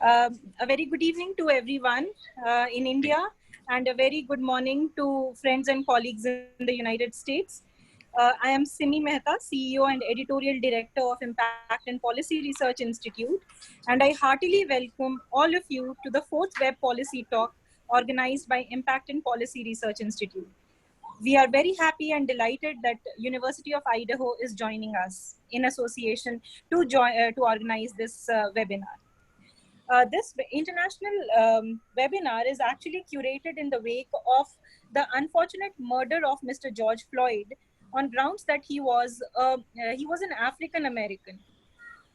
A very good evening to everyone in India, and a very good morning to friends and colleagues in the United States. I am Simi Mehta, CEO and Editorial Director of Impact and Policy Research Institute, and I heartily welcome all of you to the fourth Web Policy Talk organized by Impact and Policy Research Institute. We are very happy and delighted that University of Idaho is joining us in association to organize this webinar. This international webinar is actually curated in the wake of the unfortunate murder of Mr. George Floyd on grounds that he was an African American.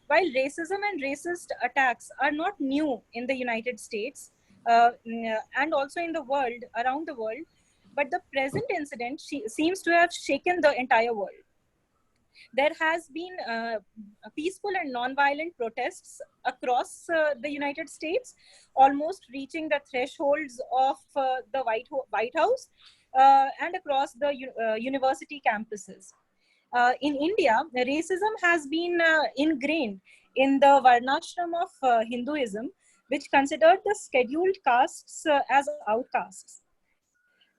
While racism and racist attacks are not new in the United States and also in the world, around the world, but the present incident seems to have shaken the entire world. There has been peaceful and non-violent protests across the United States, almost reaching the thresholds of the White House and across the university campuses. In India, racism has been ingrained in the Varnashram of Hinduism, which considered the scheduled castes as outcasts.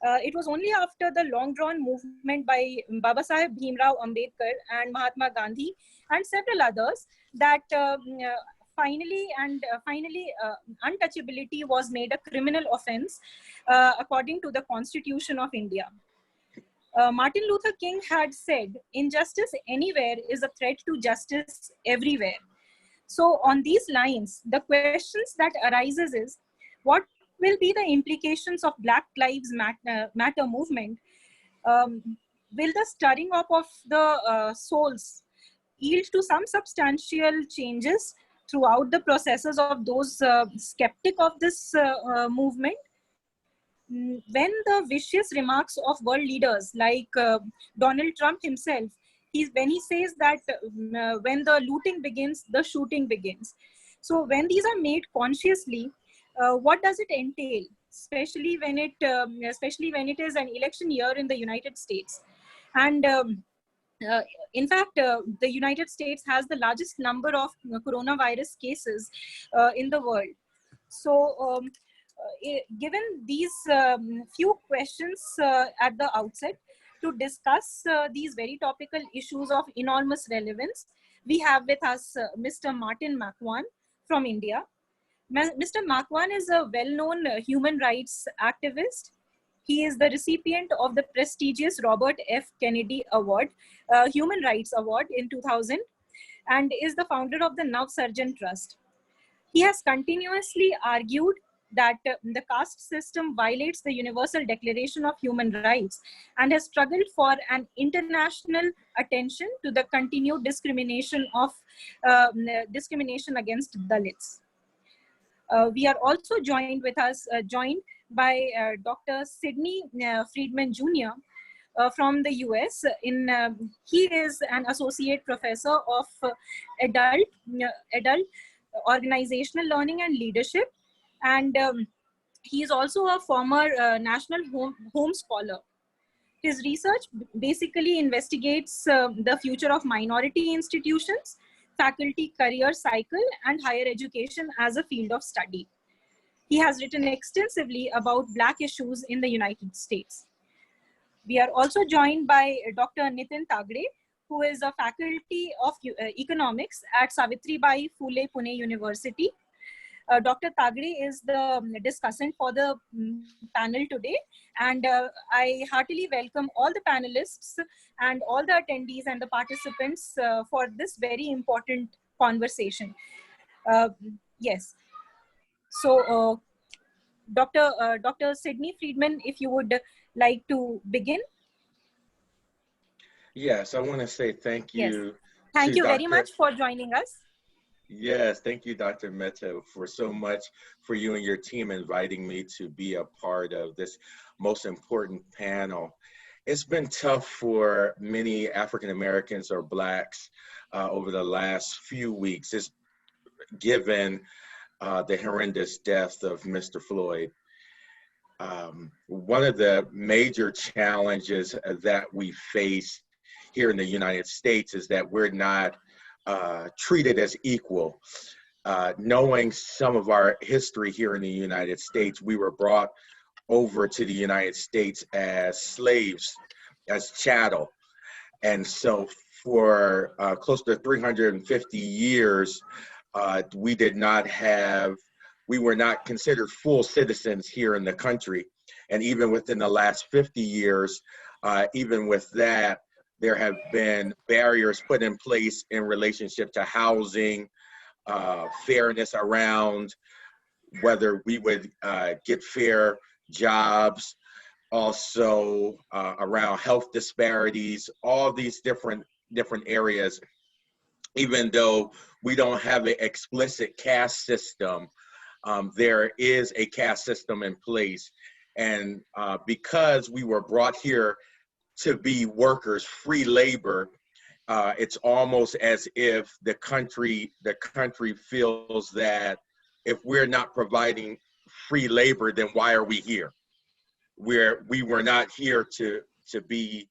It was only after the long-drawn movement by Baba Saheb Bhimrao Ambedkar and Mahatma Gandhi and several others that finally untouchability was made a criminal offense according to the Constitution of India. Martin Luther King had said, "Injustice anywhere is a threat to justice everywhere." So on these lines, the questions that arises is, what will be the implications of Black Lives Matter movement? Will the stirring up of the souls yield to some substantial changes throughout the processes of those skeptic of this movement? When the vicious remarks of world leaders like Donald Trump himself, when he says that when the looting begins, the shooting begins. So when these are made consciously, what does it entail, especially when it is an election year in the United States? And in fact, the United States has the largest number of coronavirus cases in the world. So given these few questions at the outset, to discuss these very topical issues of enormous relevance, we have with us Mr. Martin Macwan from India. Mr. Macwan is a well-known human rights activist. He is the recipient of the prestigious Robert F. Kennedy Award, Human Rights Award in 2000, and is the founder of the Navsarjan Trust. He has continuously argued that the caste system violates the Universal Declaration of Human Rights and has struggled for an international attention to the continued discrimination against Dalits. We are also joined by Dr. Sidney Freeman Jr. From the US. He is an associate professor of adult organizational learning and leadership, and he is also a former national Holmes scholar. His research basically investigates the future of minority institutions, faculty career cycle, and higher education as a field of study. He has written extensively about Black issues in the United States. We are also joined by Dr. Nitin, who is a faculty of economics at Savitribai, Phule, Pune University. Dr. Tagade is the discussant for the panel today, and I heartily welcome all the panelists and all the attendees and the participants for this very important conversation. Yes. So, Dr. Sidney Freeman, if you would like to begin. Yes, I want to say thank you. Yes. Thank you very much for joining us. Yes, thank you, Dr. Mehta, for so much for you and your team inviting me to be a part of this most important panel. It's been tough for many African Americans or Blacks over the last few weeks, given the horrendous death of Mr. Floyd. One of the major challenges that we face here in the United States is that we're not treated as equal. knowing some of our history here in the United States, we were brought over to the United States as slaves, as chattel. And so for close to 350 years, we were not considered full citizens here in the country. And even within the last 50 years, even with that, there have been barriers put in place in relationship to housing, fairness around whether we would get fair jobs, also around health disparities, all these different areas. Even though we don't have an explicit caste system, there is a caste system in place. And because we were brought here to be workers, free labor, it's almost as if the country feels that if we're not providing free labor, then why are we here? We were not here to be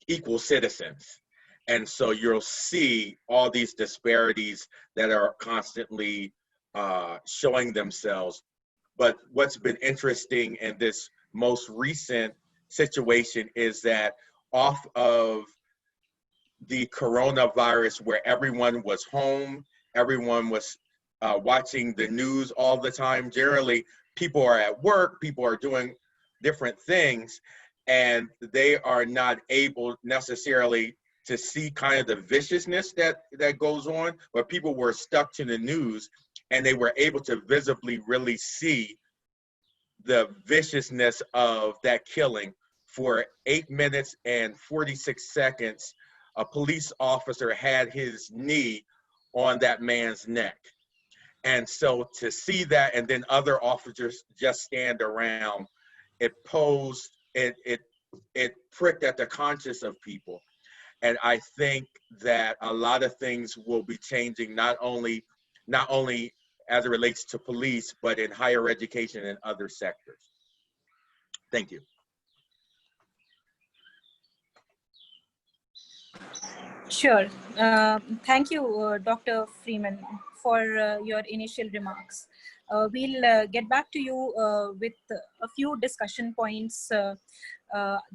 equal citizens. And so you'll see all these disparities that are constantly showing themselves. But what's been interesting in this most recent situation is that off of the coronavirus, where everyone was home, everyone was watching the news all the time. Generally, people are at work, people are doing different things, and they are not able necessarily to see kind of the viciousness that goes on, but people were stuck to the news, and they were able to visibly really see the viciousness of that killing. For 8 minutes and 46 seconds, a police officer had his knee on that man's neck. And so to see that, and then other officers just stand around, it pricked at the conscience of people. And I think that a lot of things will be changing, not only as it relates to police, but in higher education and other sectors. Thank you. Sure. Thank you, Dr. Freeman, for your initial remarks. We'll get back to you with a few discussion points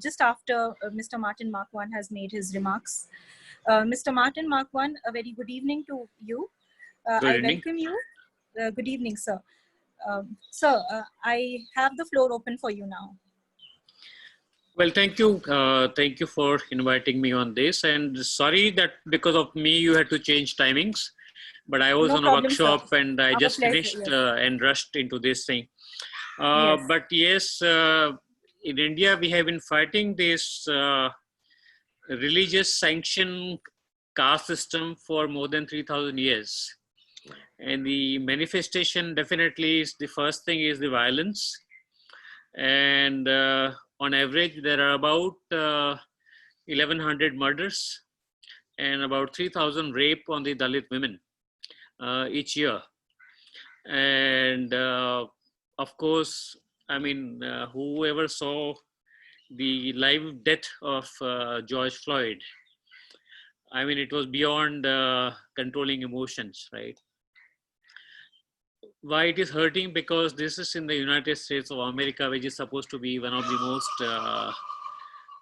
just after Mr. Martin Macwan has made his remarks. Mr. Martin Macwan, a very good evening to you. I welcome you. Good evening, sir. Sir, I have the floor open for you now. Well, thank you. Thank you for inviting me on this. And sorry that because of me, you had to change timings. But I was on a workshop, sir, and I just finished and rushed into this thing. Yes. But yes, in India, we have been fighting this religious sanction caste system for more than 3,000 years. And the manifestation definitely is, the first thing is the violence. And on average, there are about 1,100 murders and about 3,000 rape on the Dalit women each year. And of course, I mean, whoever saw the live death of George Floyd, I mean, it was beyond controlling emotions, right? Why it is hurting? Because this is in the United States of America, which is supposed to be one of the most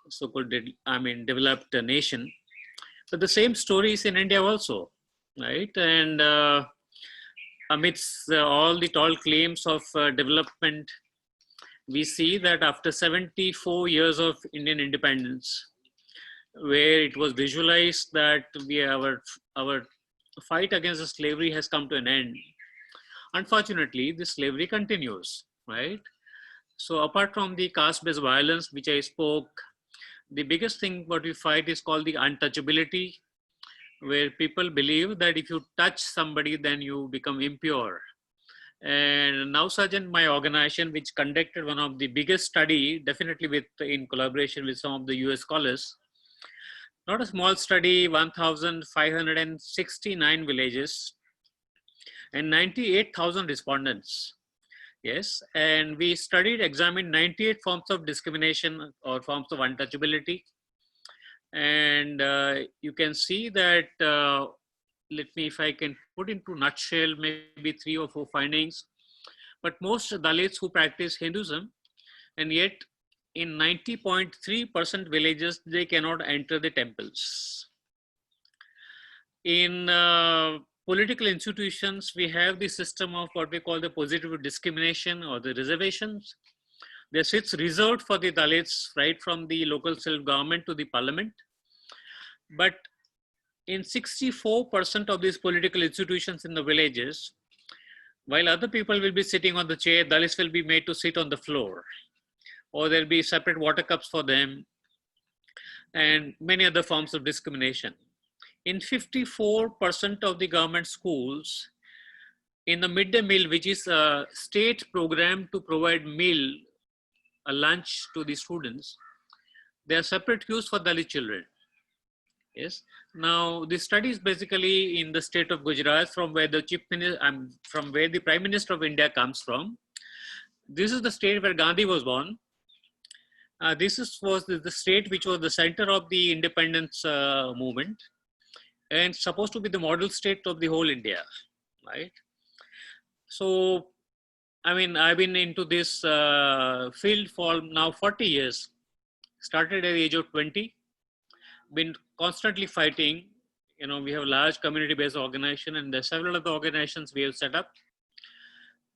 so-called, developed nation. But the same story is in India also, right? And amidst all the tall claims of development, we see that after 74 years of Indian independence, where it was visualized that our fight against the slavery has come to an end, unfortunately, this slavery continues, right? So apart from the caste-based violence, which I spoke, the biggest thing what we fight is called the untouchability, where people believe that if you touch somebody, then you become impure. And Navsarjan, my organization, which conducted one of the biggest study, definitely in collaboration with some of the US scholars, not a small study, 1,569 villages, and 98,000 respondents. Yes, and we examined 98 forms of discrimination or forms of untouchability. And you can see that let me, if I can put into nutshell, maybe 3 or 4 findings. But most Dalits who practice Hinduism, and yet in 90.3% villages, they cannot enter the temples. In political institutions, we have the system of what we call the positive discrimination or the reservations. There sits reserved for the Dalits right from the local self-government to the parliament. But in 64% of these political institutions in the villages, while other people will be sitting on the chair, Dalits will be made to sit on the floor, or there'll be separate water cups for them, and many other forms of discrimination. In 54% of the government schools, in the midday meal, which is a state program to provide meal, a lunch to the students, there are separate queues for Dalit children. Yes. Now, this study is basically in the state of Gujarat, from where the from where the Prime Minister of India comes from. This is the state where Gandhi was born. Was the state which was the center of the independence movement, and supposed to be the model state of the whole India, right? So, I mean, I've been into this field for now 40 years. Started at the age of 20. Been constantly fighting. You know, we have a large community-based organization, and there are several other organizations we have set up.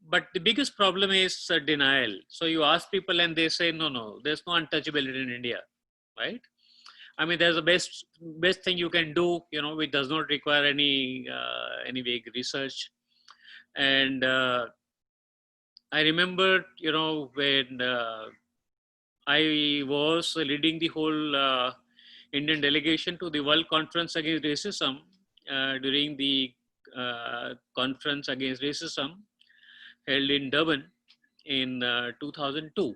But the biggest problem is denial. So you ask people and they say, no, there's no untouchability in India, right? I mean, there's the best thing you can do, you know, which does not require any big research. And I remember, you know, when I was leading the whole Indian delegation to the World Conference Against Racism during the Conference Against Racism held in Durban in 2002.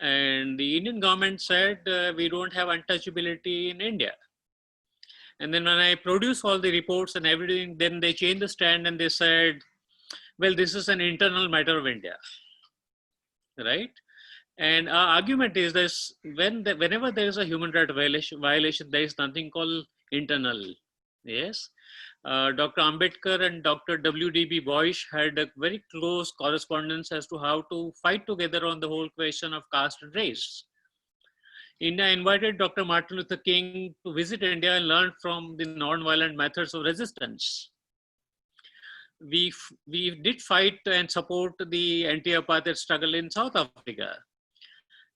And the Indian government said, we don't have untouchability in India. And then when I produced all the reports and everything, then they changed the stand and they said, well, this is an internal matter of India, right? And our argument is this: whenever there is a human right violation, there is nothing called internal. Yes. Dr. Ambedkar and Dr. W.D.B. Boyce had a very close correspondence as to how to fight together on the whole question of caste and race. India invited Dr. Martin Luther King to visit India and learn from the non-violent methods of resistance. We did fight and support the anti-apartheid struggle in South Africa.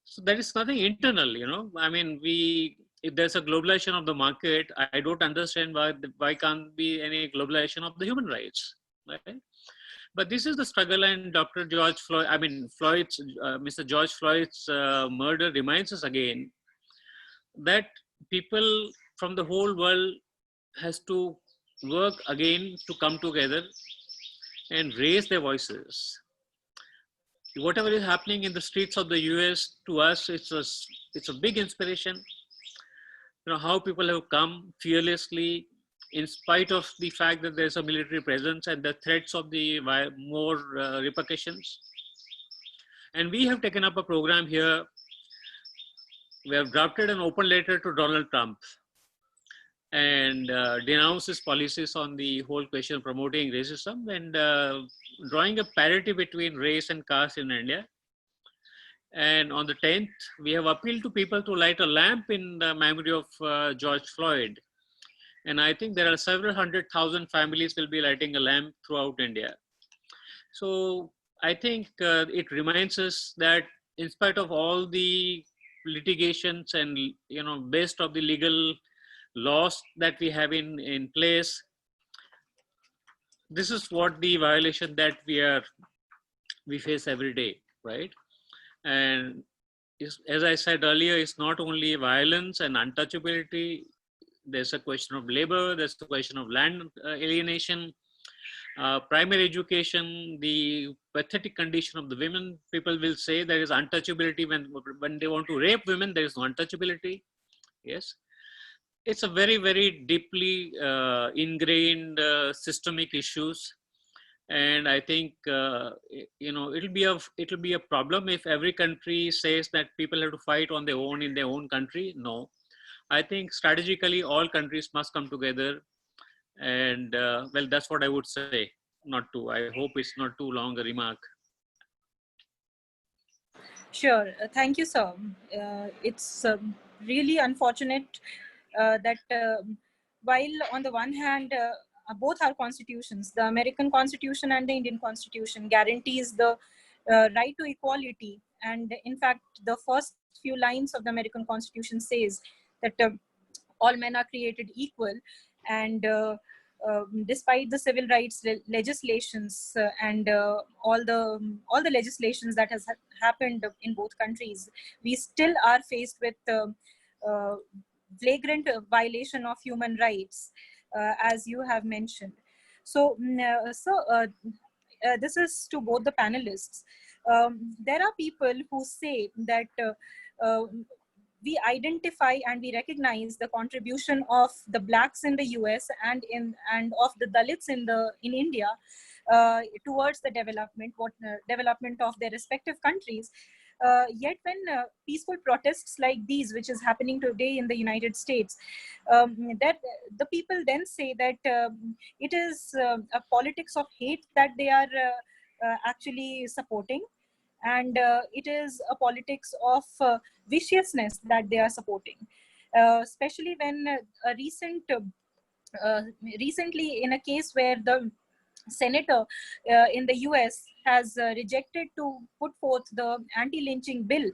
So there is nothing internal, you know. I mean, if there's a globalization of the market, I don't understand why can't be any globalization of the human rights, right? But this is the struggle, and Dr. George Floyd, Mr. George Floyd's murder reminds us again that people from the whole world has to work again to come together and raise their voices. Whatever is happening in the streets of the US, to us, it's a big inspiration. You know, how people have come fearlessly in spite of the fact that there's a military presence and the threats of the more repercussions. And we have taken up a program here. We have drafted an open letter to Donald Trump and denounced his policies on the whole question of promoting racism and drawing a parity between race and caste in India. And on the 10th, we have appealed to people to light a lamp in the memory of George Floyd. And I think there are several 100,000 families will be lighting a lamp throughout India. So I think it reminds us that in spite of all the litigations and, you know, based of the legal laws that we have in place, this is what the violation that we face every day, right? And as I said earlier, it's not only violence and untouchability. There's a question of labor, there's the question of land alienation, primary education, the pathetic condition of the women. People will say there is untouchability when they want to rape women, there is no untouchability. Yes. It's a very, very deeply ingrained systemic issues. And I think, you know, it'll be a problem if every country says that people have to fight on their own in their own country. No, I think strategically all countries must come together And well, that's what I would say. I hope it's not too long a remark. Sure. Thank you, sir. It's really unfortunate that while on the one hand, both our constitutions, the American Constitution and the Indian Constitution, guarantees the right to equality. And in fact, the first few lines of the American Constitution says that all men are created equal. And despite the civil rights legislations and all the legislations that has happened in both countries, we still are faced with flagrant violation of human rights, as you have mentioned. So, this is to both the panelists. There are people who say that we identify and we recognize the contribution of the blacks in the US and of the Dalits in India towards the development of their respective countries. Yet when peaceful protests like these, which is happening today in the United States, that the people then say that it is a politics of hate that they are actually supporting, and it is a politics of viciousness that they are supporting, especially when recently in a case where the senator in the US has rejected to put forth the anti-lynching bill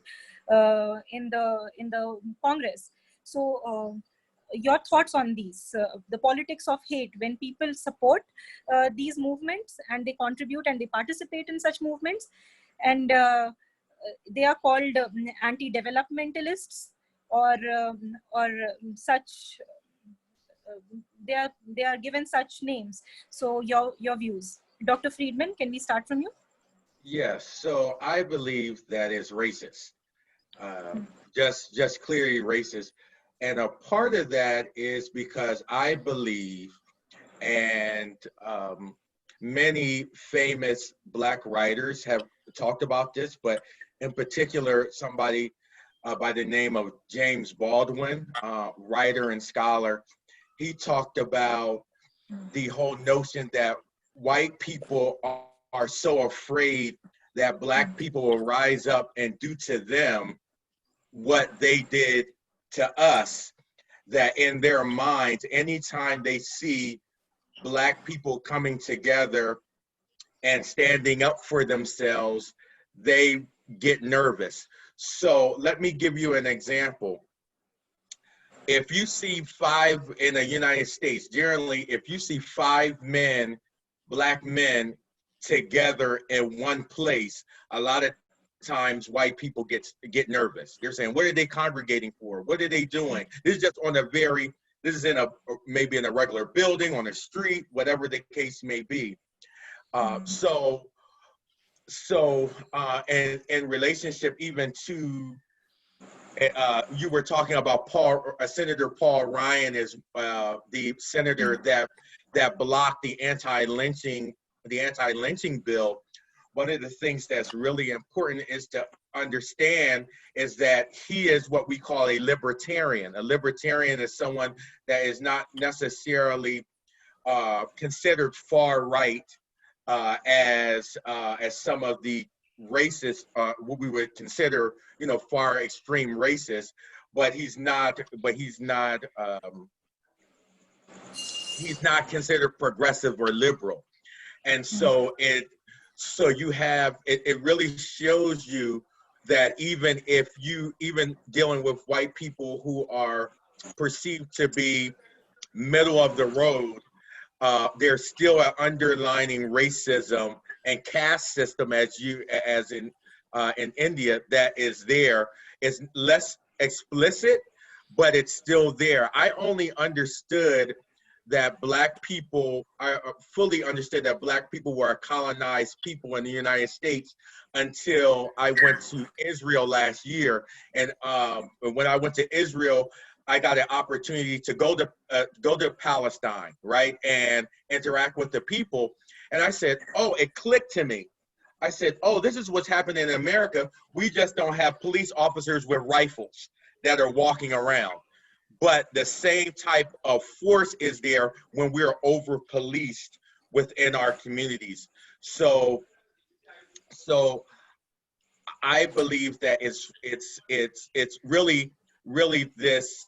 in the Congress. So your thoughts on these, the politics of hate, when people support these movements and they contribute and they participate in such movements, and they are called anti-developmentalists or such. They are given such names. So your views, Dr. Freeman, can we start from you? Yes. So I believe that is racist, just clearly racist, and a part of that is because I believe, and many famous Black writers have talked about this, but in particular, somebody by the name of James Baldwin, writer and scholar, he talked about the whole notion that white people are so afraid that Black people will rise up and do to them what they did to us, that in their minds, anytime they see Black people coming together and standing up for themselves, they get nervous. So let me give you an example. If you see five in the United States, generally, if you see 5 men, Black men, together in one place, a lot of times white people get nervous. They're saying, what are they congregating for? What are they doing? This is just on a this is in maybe in a regular building, on a street, whatever the case may be. So in relationship even to, you were talking about Senator Paul Ryan is the senator that blocked the anti-lynching bill. One of the things that's really important is to understand is that he is what we call a libertarian. A libertarian is someone that is not necessarily considered far right as some of the racist, what we would consider, far extreme racist, but he's not considered progressive or liberal. And so it really shows you that even dealing with white people who are perceived to be middle of the road, there's still an underlining racism and caste system as in India that is there. It's less explicit, but it's still there. I only understood that Black people, I fully understood that Black people were a colonized people in the United States until I went to Israel last year. And when I went to Israel, I got an opportunity to go to Palestine, right, and interact with the people. And I said, oh, it clicked to me. I said, oh, this is what's happening in America. We just don't have police officers with rifles that are walking around. but the same type of force is there when we're over-policed within our communities. So I believe that it's really this,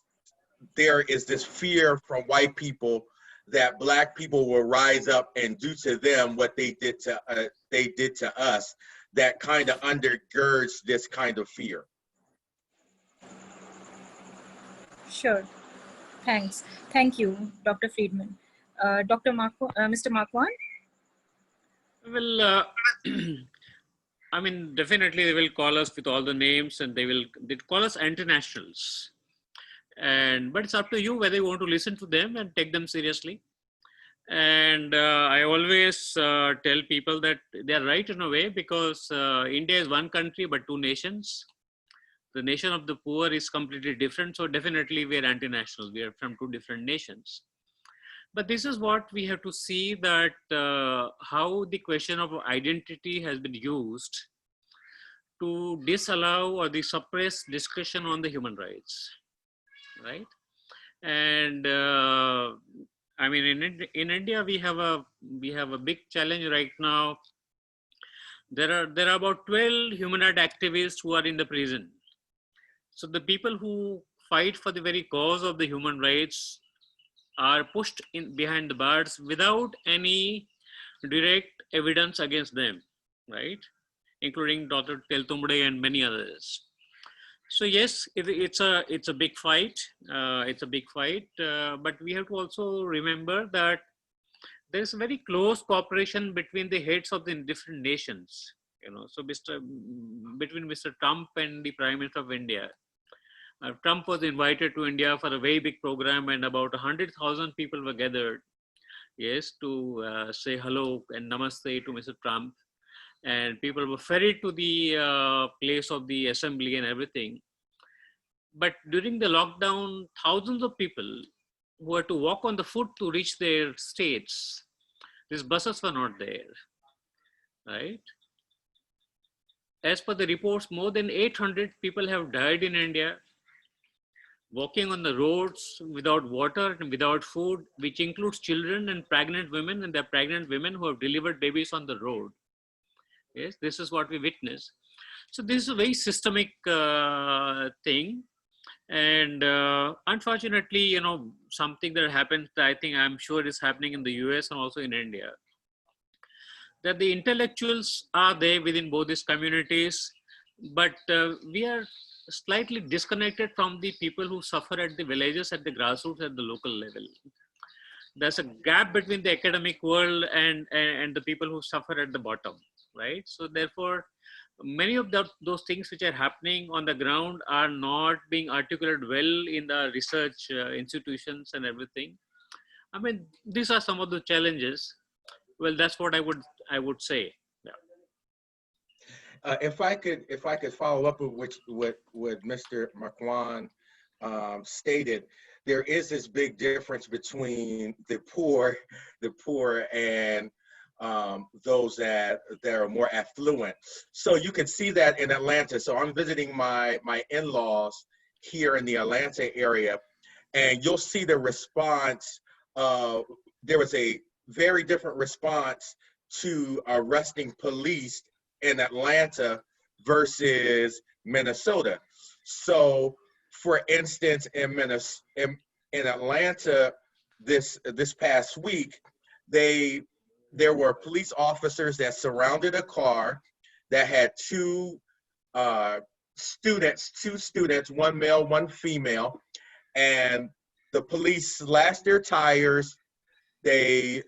there is this fear from white people that Black people will rise up and do to them what they did to us, that kind of undergirds this kind of fear. Sure. Thanks. Thank you, Dr. Freeman. Mr. Macwan? Well, I mean, definitely they will call us with all the names, and they call us anti-nationals. But it's up to you whether you want to listen to them and take them seriously. And I always tell people that they are right in a way, because India is one country but two nations. The nation of the poor is completely different. So definitely we are anti-national. We are from two different nations. But this is what we have to see, that how the question of identity has been used to disallow or suppress discussion on the human rights, right? And I mean, in India, we have a big challenge right now. There are about 12 human rights activists who are in the prison. So the people who fight for the very cause of the human rights are pushed in behind the bars without any direct evidence against them, right? Including Dr. Teltumbde and many others. So yes, it's a big fight. It's a big fight, but we have to also remember that there is a very close cooperation between the heads of the different nations. You know, so between Mr. Trump and the Prime Minister of India. Trump was invited to India for a very big program, and about 100,000 people were gathered, yes, to say hello and namaste to Mr. Trump. And people were ferried to the place of the assembly and everything. But during the lockdown, thousands of people who had to walk on the foot to reach their states, these buses were not there, right? As per the reports, more than 800 people have died in India, walking on the roads without water and without food, which includes children and pregnant women, and there are pregnant women who have delivered babies on the road. Yes, this is what we witness. So this is a very systemic thing. And unfortunately, you know, something that happens, I'm sure is happening in the US and also in India, that the intellectuals are there within both these communities, but we are slightly disconnected from the people who suffer at the villages, at the grassroots, at the local level. There's a gap between the academic world and the people who suffer at the bottom, right? So therefore, many of those things which are happening on the ground are not being articulated well in the research institutions and everything. I mean, these are some of the challenges. Well, that's what I would say. Yeah. If I could follow up with what Mr. Macwan stated, there is this big difference between the poor and those that are more affluent. So you can see that in Atlanta. So I'm visiting my in-laws here in the Atlanta area, and you'll see the response. There was a very different response to arresting police in Atlanta versus Minnesota. So, for instance, in Atlanta this past week, there were police officers that surrounded a car that had two students, one male, one female, and the police slashed their tires. They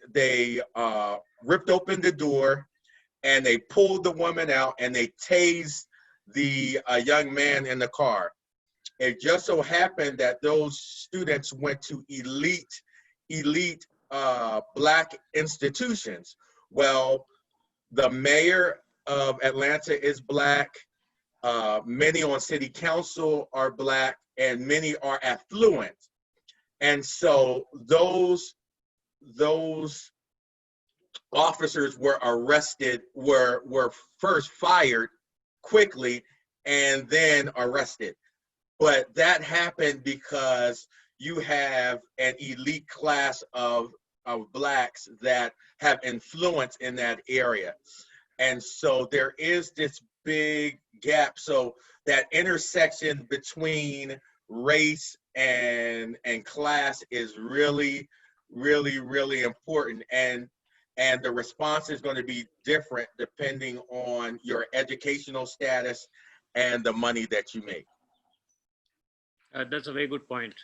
ripped open the door, and they pulled the woman out, and they tased the young man in the car. It just so happened that those students went to elite Black institutions. Well, the mayor of Atlanta is Black, many on city council are Black, and many are affluent. And so those officers were arrested, were first fired quickly and then arrested. But that happened because you have an elite class of blacks that have influence in that area. And so there is this big gap. So that intersection between race and class is really, really, really important. And the response is going to be different depending on your educational status and the money that you make. That's a very good point.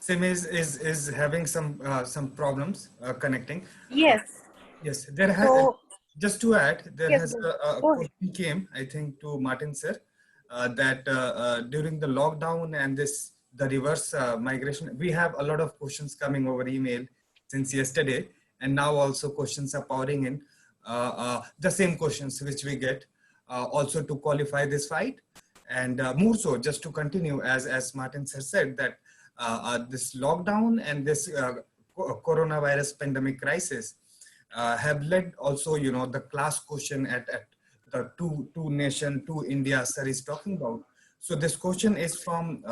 Simi is having some problems connecting. Yes. Yes, there has, So, just to add, there yes, has a go ahead. question came, I think, to Martin sir, that during the lockdown and the reverse migration, we have a lot of questions coming over email since yesterday, and now also questions are pouring in, the same questions which we get, also to qualify this fight, and more so, just to continue, as Martin sir said, that this lockdown and this coronavirus pandemic crisis have led also, the class question at the two nation, two India sir is talking about. So this question is from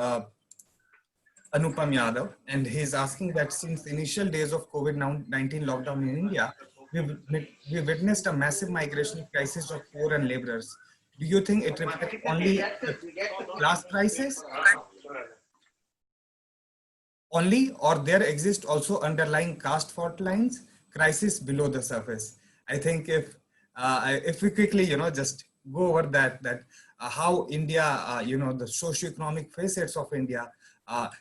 Anupam Yadav, and he's asking that since the initial days of COVID-19 lockdown in India, we witnessed a massive migration crisis of poor and laborers. Do you think it reflects only the class crisis? Only, or there exist also underlying caste fault lines crisis below the surface? I think if we quickly just go over that how India the socioeconomic facets of India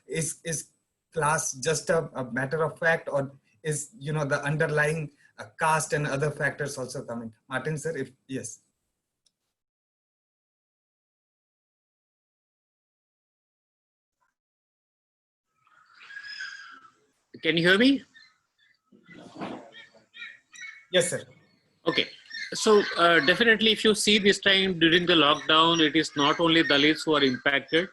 is class just a matter of fact, or is the underlying caste and other factors also coming? Martin sir, if yes. Can you hear me? Yes sir. Okay. So definitely, if you see this time during the lockdown, it is not only Dalits who are impacted,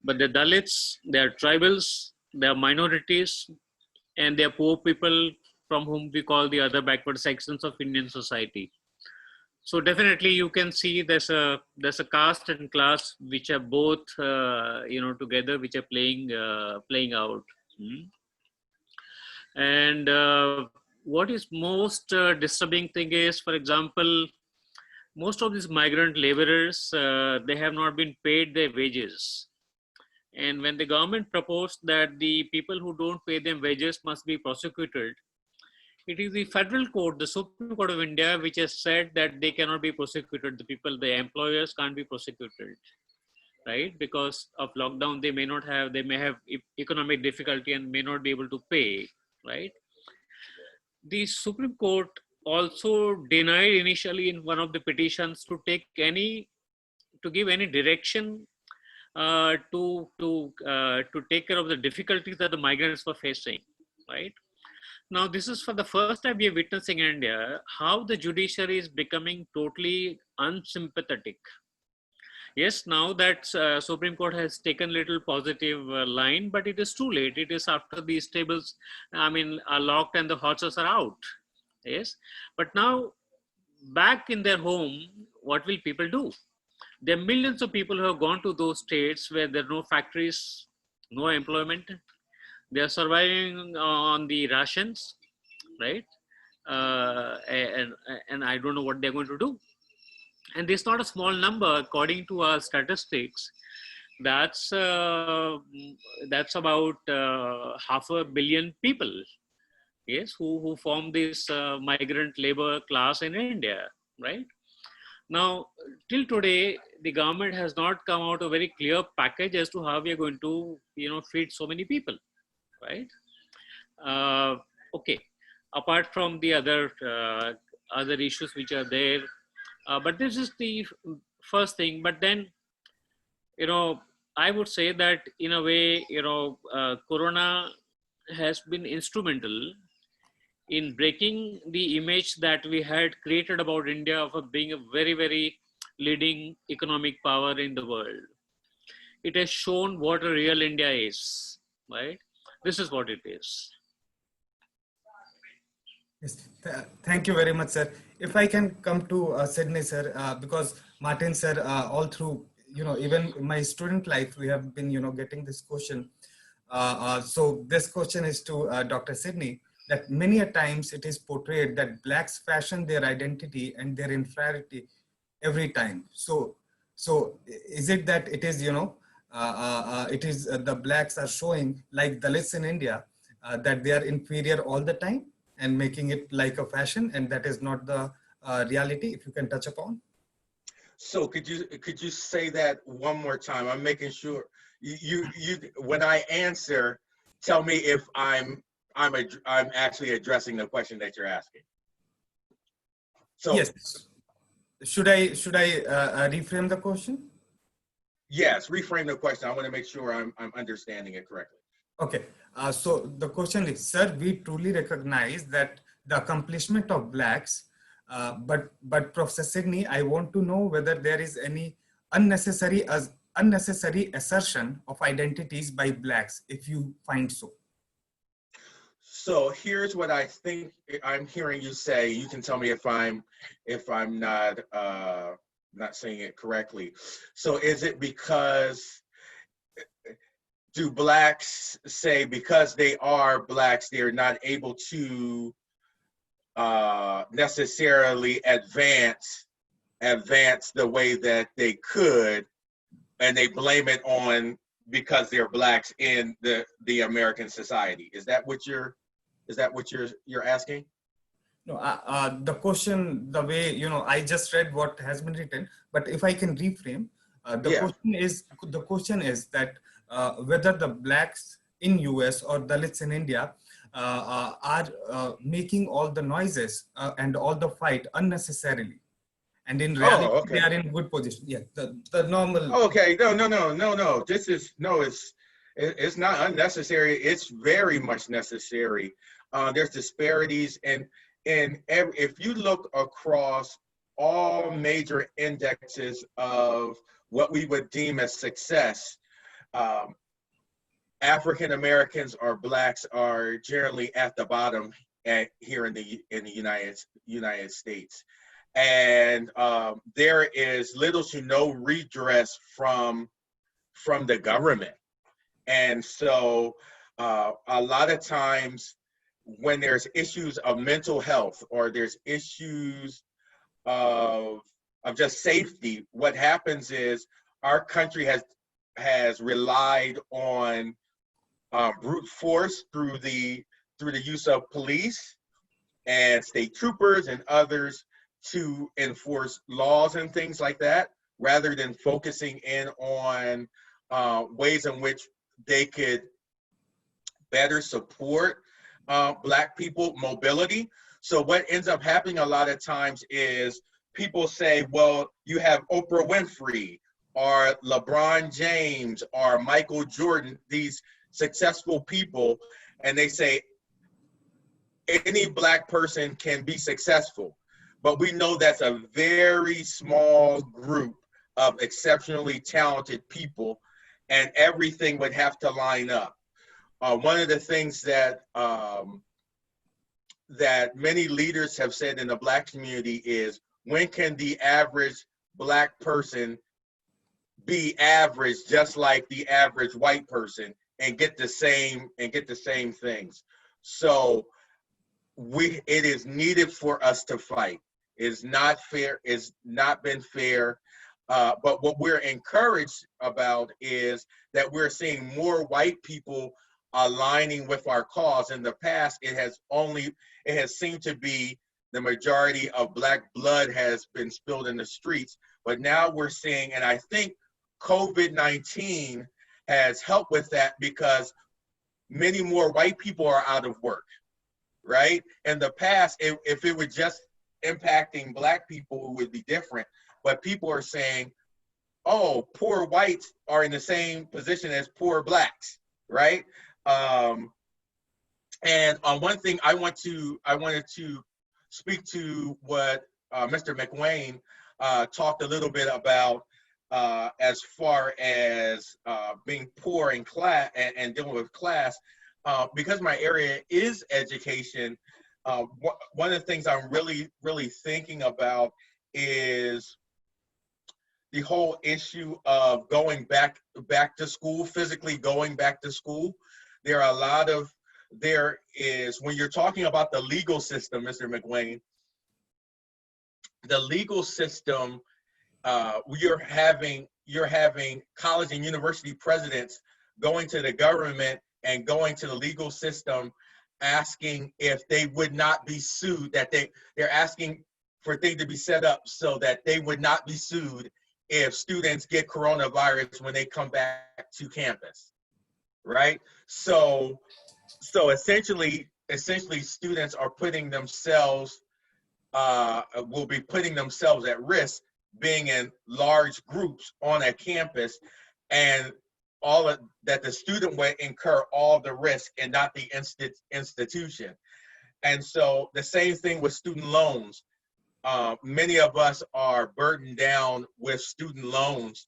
but the Dalits, they are tribals, they are minorities, and they are poor people from whom we call the other backward sections of Indian society. So definitely, you can see there's a caste and class which are both together, which are playing out. And what is most disturbing thing is, for example, most of these migrant laborers, they have not been paid their wages. And when the government proposed that the people who don't pay them wages must be prosecuted, it is the federal court, the Supreme Court of India, which has said that they cannot be prosecuted. The employers can't be prosecuted, right? Because of lockdown, they may have economic difficulty and may not be able to pay, right? The Supreme Court also denied initially in one of the petitions to give any direction to take care of the difficulties that the migrants were facing, right? Now, this is for the first time we are witnessing in India how the judiciary is becoming totally unsympathetic. Yes, now that Supreme Court has taken little positive line, but it is too late. It is after these tables, are locked and the horses are out. Yes, but now back in their home, what will people do? There are millions of people who have gone to those states where there are no factories, no employment. They are surviving on the rations, right? And I don't know what they're going to do. And this is not a small number. According to our statistics, that's about 500 million people, yes, who form this migrant labor class in India, right? Now, till today, the government has not come out a very clear package as to how we are going to, feed so many people, right? Okay. Apart from the other issues which are there, but this is the first thing. But then, I would say that in a way, Corona has been instrumental in breaking the image that we had created about India of being a very, very leading economic power in the world. It has shown what a real India is, right? This is what it is. Yes. Thank you very much, sir. If I can come to Sydney, sir, because Martin, sir, all through, even in my student life, we have been, getting this question. So this question is to Dr. Sydney, that many a times it is portrayed that blacks fashion their identity and their inferiority every time. So is it that it is, the blacks are showing, like Dalits in India, that they are inferior all the time and making it like a fashion, and that is not the reality, if you can touch upon? So could you say that one more time? I'm making sure you when I answer, tell me if I'm actually addressing the question that you're asking. So yes, should I reframe the question? yes, reframe the question. I want to make sure I'm understanding it correctly. Okay, so the question is, sir, we truly recognize that the accomplishment of blacks, but Professor Sidney, I want to know whether there is any unnecessary assertion of identities by blacks, if you find so. So here's what I think I'm hearing you say. You can tell me if I'm not saying it correctly. So is it because, do blacks say because they are blacks, they're not able to necessarily advance the way that they could, and they blame it on because they're blacks in the American society? Is that what you're asking? No, the question, the way, I just read what has been written, but if I can reframe, the question is that whether the blacks in US or Dalits in India are making all the noises and all the fight unnecessarily. And in reality, they are in good position. Yeah, the normal. Okay, no. It's not unnecessary. It's very much necessary. There's disparities, and if you look across all major indexes of what we would deem as success, African Americans or blacks are generally at the bottom here in the United States, and there is little to no redress from the government, and so a lot of times when there's issues of mental health or there's issues of just safety, what happens is our country has relied on brute force through the use of police and state troopers and others to enforce laws and things like that, rather than focusing in on ways in which they could better support Black people mobility. So what ends up happening a lot of times is people say, well, you have Oprah Winfrey or LeBron James or Michael Jordan, these successful people, and they say any Black person can be successful. But we know that's a very small group of exceptionally talented people, and everything would have to line up. One of the things that that many leaders have said in the Black community is, when can the average Black person be average just like the average white person and get the same things? So it is needed for us to fight. It's not fair. It's not been fair. But what we're encouraged about is that we're seeing more white people aligning with our cause. In the past, it has seemed to be the majority of Black blood has been spilled in the streets. But now we're seeing, and I think COVID-19 has helped with that, because many more white people are out of work, right? In the past, if it were just impacting Black people, it would be different. But people are saying, oh, poor whites are in the same position as poor Blacks, right? And on one thing, I wanted to speak to what Mr. Macwan talked a little bit about, as far as being poor in class and dealing with class. Because my area is education, one of the things I'm really thinking about is the whole issue of going back to school, physically going back to school. There are a lot of, when you're talking about the legal system, Mr. McWayne, the legal system, you're having college and university presidents going to the government and going to the legal system asking if they would not be sued, that they're asking for things to be set up so that they would not be sued if students get coronavirus when they come back to campus, right? So essentially students are putting themselves, will be putting themselves at risk being in large groups on a campus, and that the student would incur all the risk and not the institution. And so the same thing with student loans. Many of us are burdened down with student loans,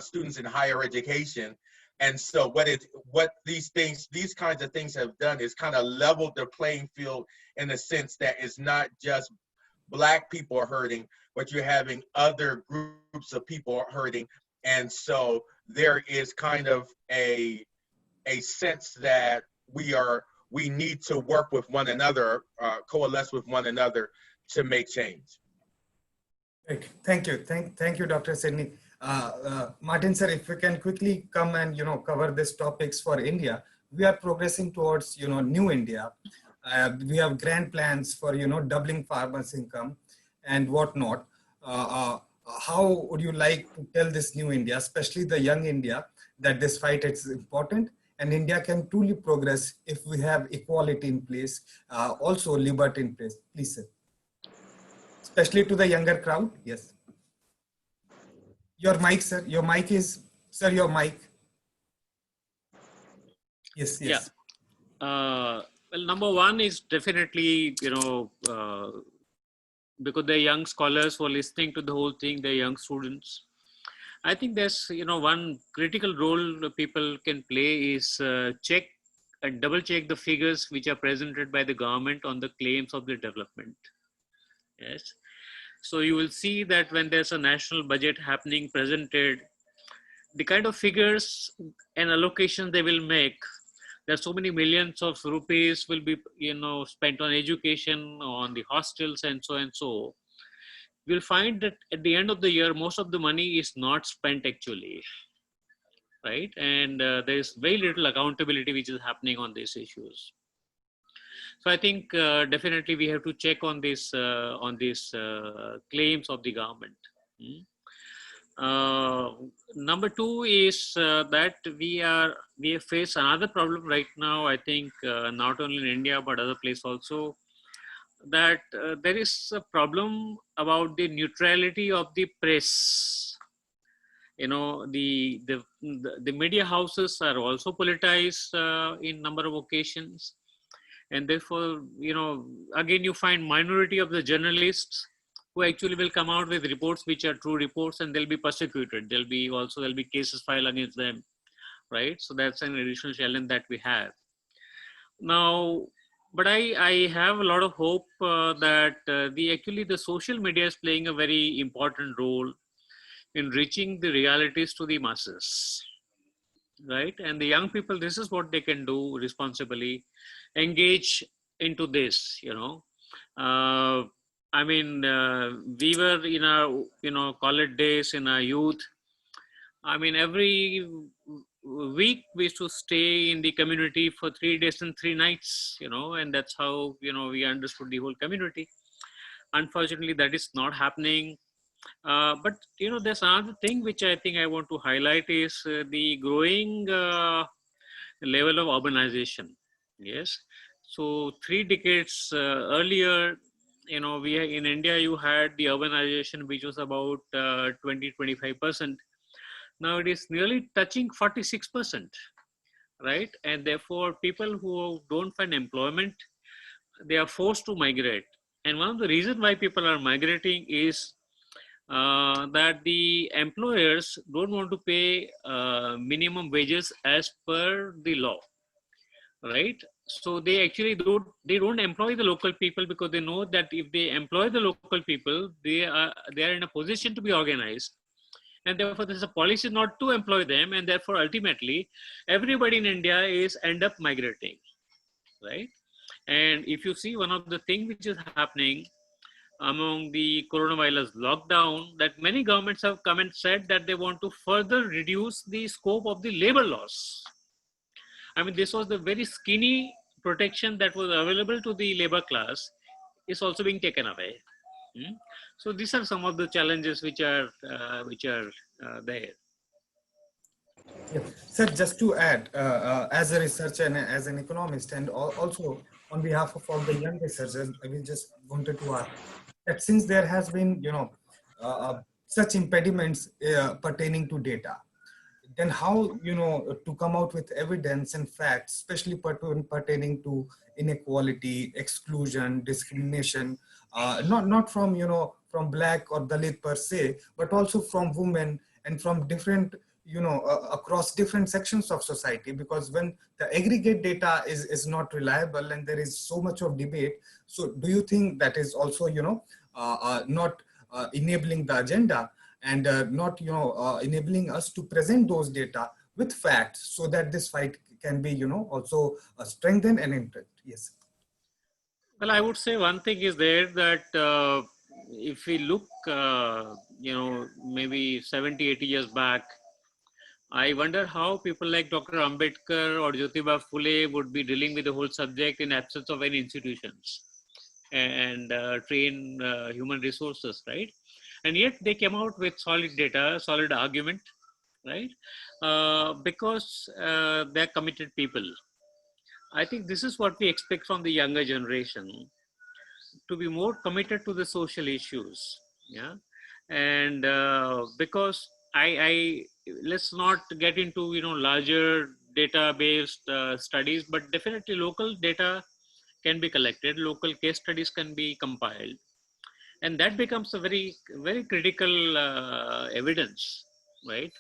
students in higher education. And so what these kinds of things have done is kind of leveled the playing field in the sense that it's not just Black people are hurting, but you're having other groups of people hurting. And so there is kind of a sense that we need to work with one another, coalesce with one another to make change. Great. Thank you. Thank you, Dr. Sidney. Martin, sir, if we can quickly come and, cover these topics for India. We are progressing towards, new India. We have grand plans for, doubling farmers' income and whatnot. How would you like to tell this new India, especially the young India, that this fight is important and India can truly progress if we have equality in place, also liberty in place? Please, sir. Especially to the younger crowd. Yes. Your mic, sir. Your mic is, sir, your mic. Yes, yes. Yeah. Well, number one is definitely, because they're young scholars who are listening to the whole thing, they're young students. I think there's, one critical role people can play is check and double check the figures which are presented by the government on the claims of the development. Yes. So you will see that when there's a national budget happening, presented, the kind of figures and allocations they will make, there's so many millions of rupees will be, spent on education, on the hostels and so and so. You'll find that at the end of the year, most of the money is not spent actually, right? And there's very little accountability which is happening on these issues. So I think definitely we have to check on these claims of the government. Number two is that we face another problem right now. I think not only in India but other places also, that there is a problem about the neutrality of the press. The media houses are also politicized in number of occasions. And therefore, again, you find minority of the journalists who actually will come out with reports which are true reports, and they'll be persecuted. There'll be cases filed against them, right? So that's an additional challenge that we have. Now, but I have a lot of hope that the social media is playing a very important role in reaching the realities to the masses. Right, and the young people, this is what they can do responsibly, engage into this. We were in our college days, in our youth. Every week we used to stay in the community for 3 days and 3 nights. And that's how we understood the whole community. Unfortunately, that is not happening. But there's another thing which I think I want to highlight is the growing level of urbanization. Yes. So 3 decades earlier, in India, you had the urbanization which was about 20-25%. Now it is nearly touching 46%, right? And therefore, people who don't find employment, they are forced to migrate. And one of the reasons why people are migrating is that the employers don't want to pay minimum wages as per the law, right? So they actually don't employ the local people, because they know that if they employ the local people, they are in a position to be organized, and therefore there's a policy not to employ them, and therefore ultimately everybody in India is end up migrating, right? And if you see, one of the things which is happening among the coronavirus lockdown, that many governments have come and said that they want to further reduce the scope of the labor laws. I mean, this was the very skinny protection that was available to the labor class is also being taken away. So these are some of the challenges which are there. Yeah. Sir, just to add, as a researcher and as an economist, and also on behalf of all the young researchers, we just wanted to ask that since there has been, such impediments pertaining to data, then how, to come out with evidence and facts, especially pertaining to inequality, exclusion, discrimination, not from, from Black or Dalit per se, but also from women and from different, across different sections of society, because when the aggregate data is not reliable and there is so much of debate, so do you think that is also, not enabling the agenda and not enabling us to present those data with facts so that this fight can be also strengthened and improved? Yes. Well, I would say one thing is there that if we look, maybe 70, 80 years back, I wonder how people like Dr. Ambedkar or Jyotiba Phule would be dealing with the whole subject in absence of any institutions and train human resources, right? And yet they came out with solid data, solid argument, right? Because they're committed people. I think this is what we expect from the younger generation, to be more committed to the social issues. Yeah. And because I let's not get into, larger data-based studies, but definitely local data can be collected, local case studies can be compiled, and that becomes a very, very critical evidence, right,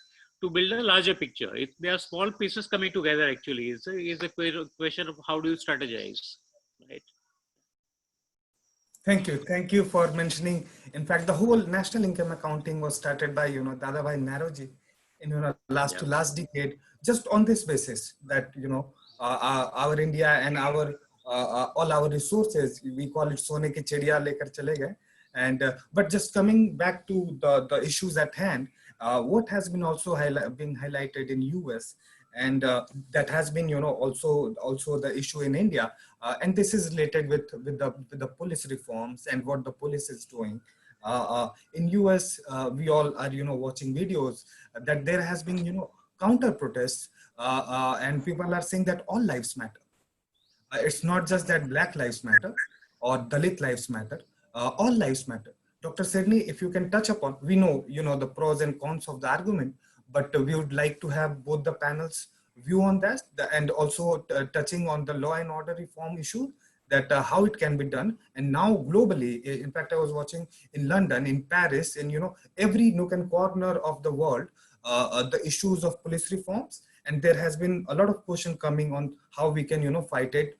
to build a larger picture. If there are small pieces coming together, actually is a question of how do you strategize, right? Thank you for mentioning. In fact, the whole national income accounting was started by Dadabhai Naroji in last Yeah. to last decade, just on this basis that our India and our all our resources, we call it sone ki chidiya lekar chale gaye. And but just coming back to the issues at hand, what has been also been highlighted in US, and that has been also the issue in India, and this is related with the police reforms and what the police is doing. In US, we all are watching videos that there has been counter protests, and people are saying that all lives matter. It's not just that Black lives matter or Dalit lives matter. All lives matter. Dr. Sidney, if you can touch upon, we know the pros and cons of the argument, but we would like to have both the panels view on that, and also touching on the law and order reform issue, that how it can be done. And now globally, in fact, I was watching in London, in Paris, in every nook and corner of the world, the issues of police reforms, and there has been a lot of question coming on how we can fight it,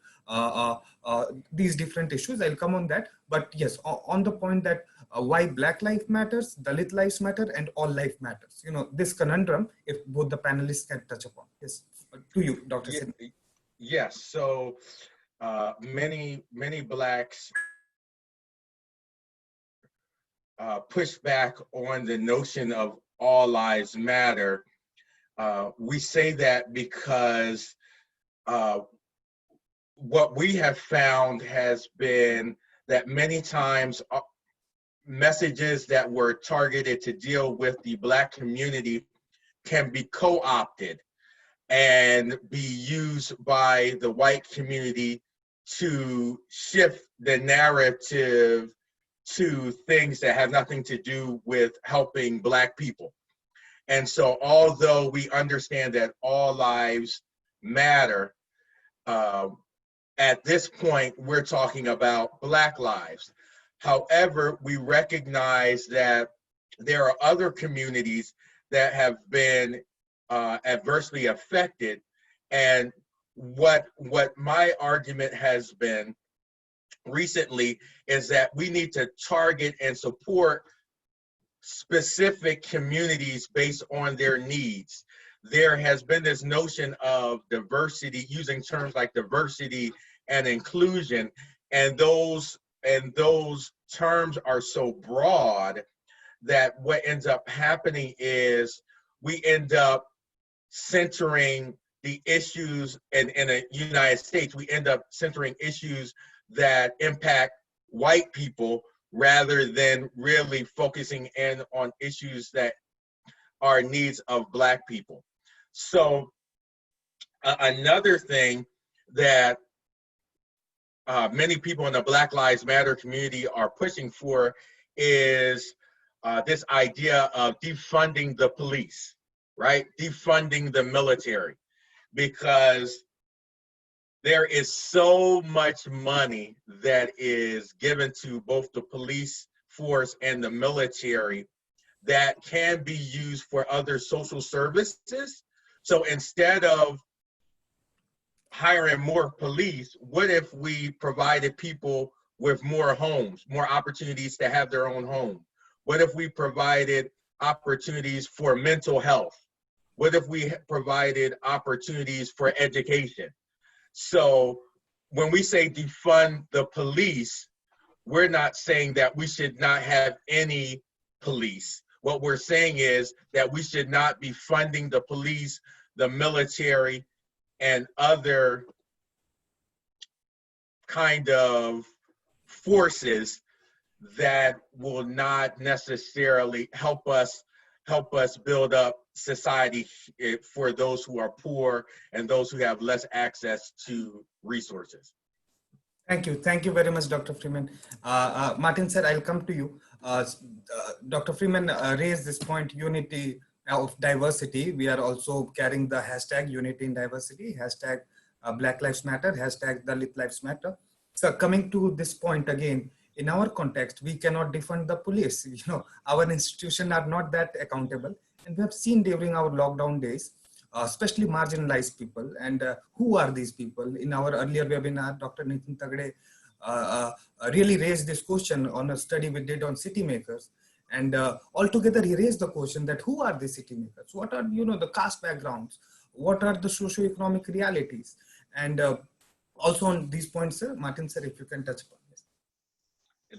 these different issues. I'll come on that, but yes, on the point that why Black life matters, Dalit lives matter, and all life matters. This conundrum, if both the panelists can touch upon. Yes, to you, Dr. Simi. Yes, so many Blacks push back on the notion of all lives matter. We say that because what we have found has been that many times messages that were targeted to deal with the Black community can be co-opted and be used by the white community to shift the narrative to things that have nothing to do with helping Black people. And so although we understand that all lives matter, at this point, we're talking about Black lives. However, we recognize that there are other communities that have been adversely affected, and what my argument has been recently is that we need to target and support specific communities based on their needs. There has been this notion of diversity, using terms like diversity and inclusion, and those terms are so broad that what ends up happening is we end up centering the issues in the United States, we end up centering issues that impact white people rather than really focusing in on issues that are needs of Black people. So another thing that many people in the Black Lives Matter community are pushing for is this idea of defunding the police, right? Defunding the military, because there is so much money that is given to both the police force and the military that can be used for other social services. So instead of hiring more police, what if we provided people with more homes, more opportunities to have their own home? What if we provided opportunities for mental health? What if we provided opportunities for education? So when we say defund the police, we're not saying that we should not have any police. What we're saying is that we should not be funding the police, the military, and other kind of forces that will not necessarily help us build up society for those who are poor and those who have less access to resources. Thank you very much, Dr. Freeman. Martin sir, I'll come to you. Dr. Freeman raised this point, unity of diversity. We are also carrying the hashtag unity in diversity, hashtag Black Lives Matter, hashtag Dalit Lives Matter. So coming to this point again, in our context, we cannot defund the police. You know, our institutions are not that accountable. And we have seen during our lockdown days, especially marginalized people. And who are these people? In our earlier webinar, Dr. Nitin Tagade really raised this question on a study we did on city makers. And altogether, he raised the question that who are the city makers? What are, you know, the caste backgrounds? What are the socioeconomic realities? And also on these points, sir, Martin sir, if you can touch upon this.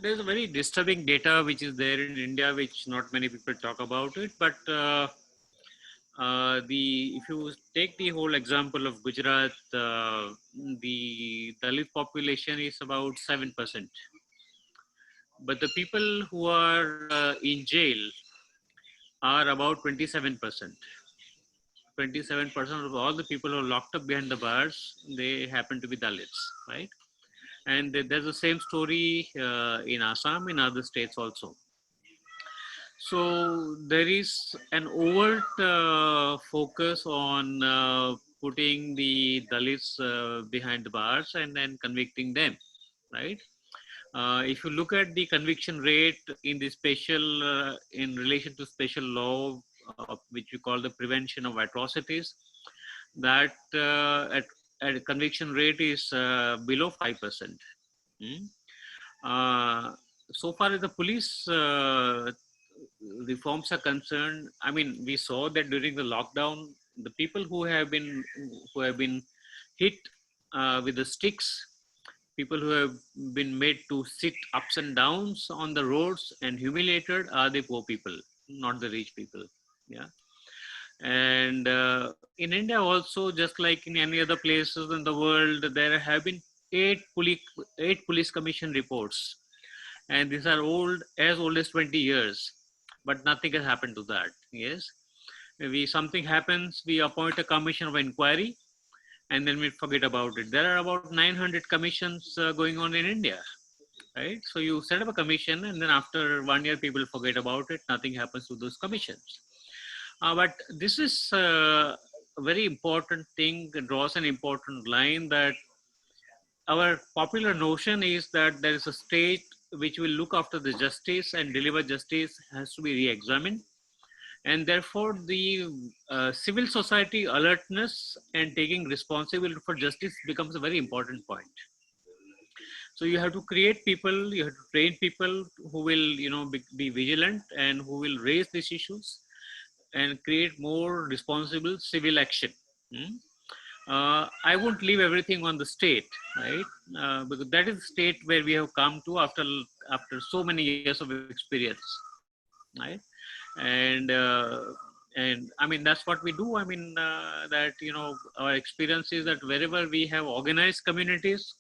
There's a very disturbing data which is there in India, which not many people talk about it. But if you take the whole example of Gujarat, the Dalit population is about 7%. But the people who are in jail are about 27%. 27% of all the people who are locked up behind the bars, they happen to be Dalits, right? And there's the same story in Assam, in other states also. So there is an overt focus on putting the Dalits behind the bars and then convicting them, right? If you look at the conviction rate in the special, in relation to special law, which we call the prevention of atrocities, that at conviction rate is below 5%. So far as the police reforms are concerned, I mean, we saw that during the lockdown, the people who have been hit with the sticks, people who have been made to sit ups and downs on the roads and humiliated are the poor people, not the rich people. Yeah. And in India also, just like in any other places in the world, there have been 8 police commission reports. And these are as old as 20 years, but nothing has happened to that. Yes. Maybe something happens, we appoint a commission of inquiry, and then we forget about it. There are about 900 commissions going on in India, right? So you set up a commission, and then after 1 year, people forget about it. Nothing happens to those commissions. But this is a very important thing, draws an important line, that our popular notion is that there is a state which will look after the justice and deliver justice has to be re-examined. And therefore the civil society alertness and taking responsibility for justice becomes a very important point. So you have to create people, you have to train people who will, be vigilant and who will raise these issues and create more responsible civil action. I won't leave everything on the state, right? Because that is the state where we have come to after so many years of experience, right? And I mean, that's what we do. I mean, that our experience is that wherever we have organized communities,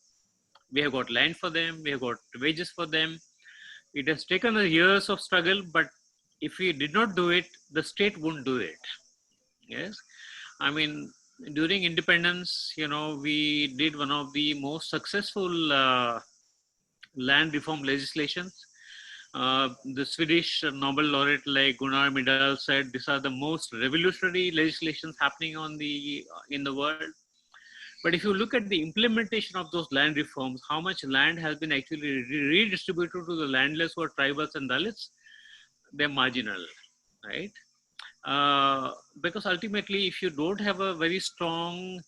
we have got land for them, we have got wages for them. It has taken years of struggle, but if we did not do it, the state won't do it. Yes, I mean, during independence, we did one of the most successful land reform legislations. The Swedish Nobel laureate like Gunnar Myrdal said, these are the most revolutionary legislations happening in the world. But if you look at the implementation of those land reforms, how much land has been actually redistributed to the landless who are tribals and Dalits, they're marginal, right? Because ultimately, if you don't have a very strong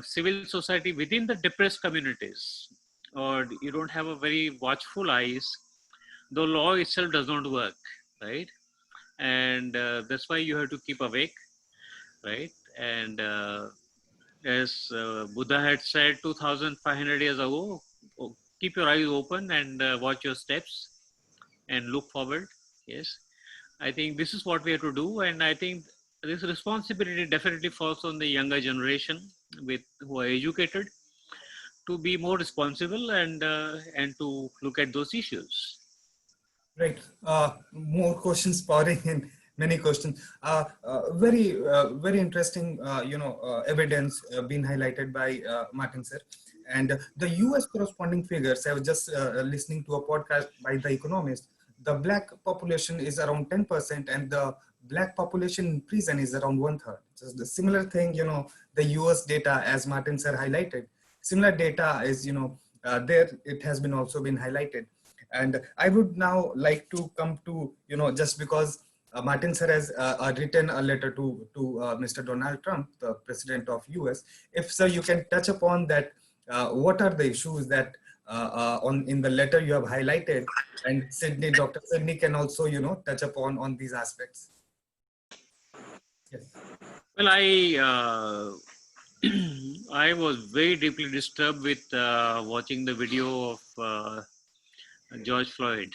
civil society within the depressed communities, or you don't have a very watchful eyes, the law itself does not work, right? And that's why you have to keep awake, right? And as Buddha had said 2,500 years ago, keep your eyes open and watch your steps and look forward. Yes, I think this is what we have to do, and I think this responsibility definitely falls on the younger generation who are educated to be more responsible and to look at those issues. Right. More questions pouring in, many questions. Very interesting, evidence being highlighted by Martin sir. And the US corresponding figures, I was just listening to a podcast by The Economist. The Black population is around 10% and the Black population in prison is around 1/3. So the similar thing, the US data, as Martin sir highlighted, similar data is, there, it has been also been highlighted. And I would now like to come to, just because Martin sir has written a letter to Mr. Donald Trump, the president of US. If sir, you can touch upon that, what are the issues that in the letter you have highlighted, and Sydney, Dr. Sydney can also, touch upon on these aspects. Yes. Well, I was very deeply disturbed with watching the video of George Floyd,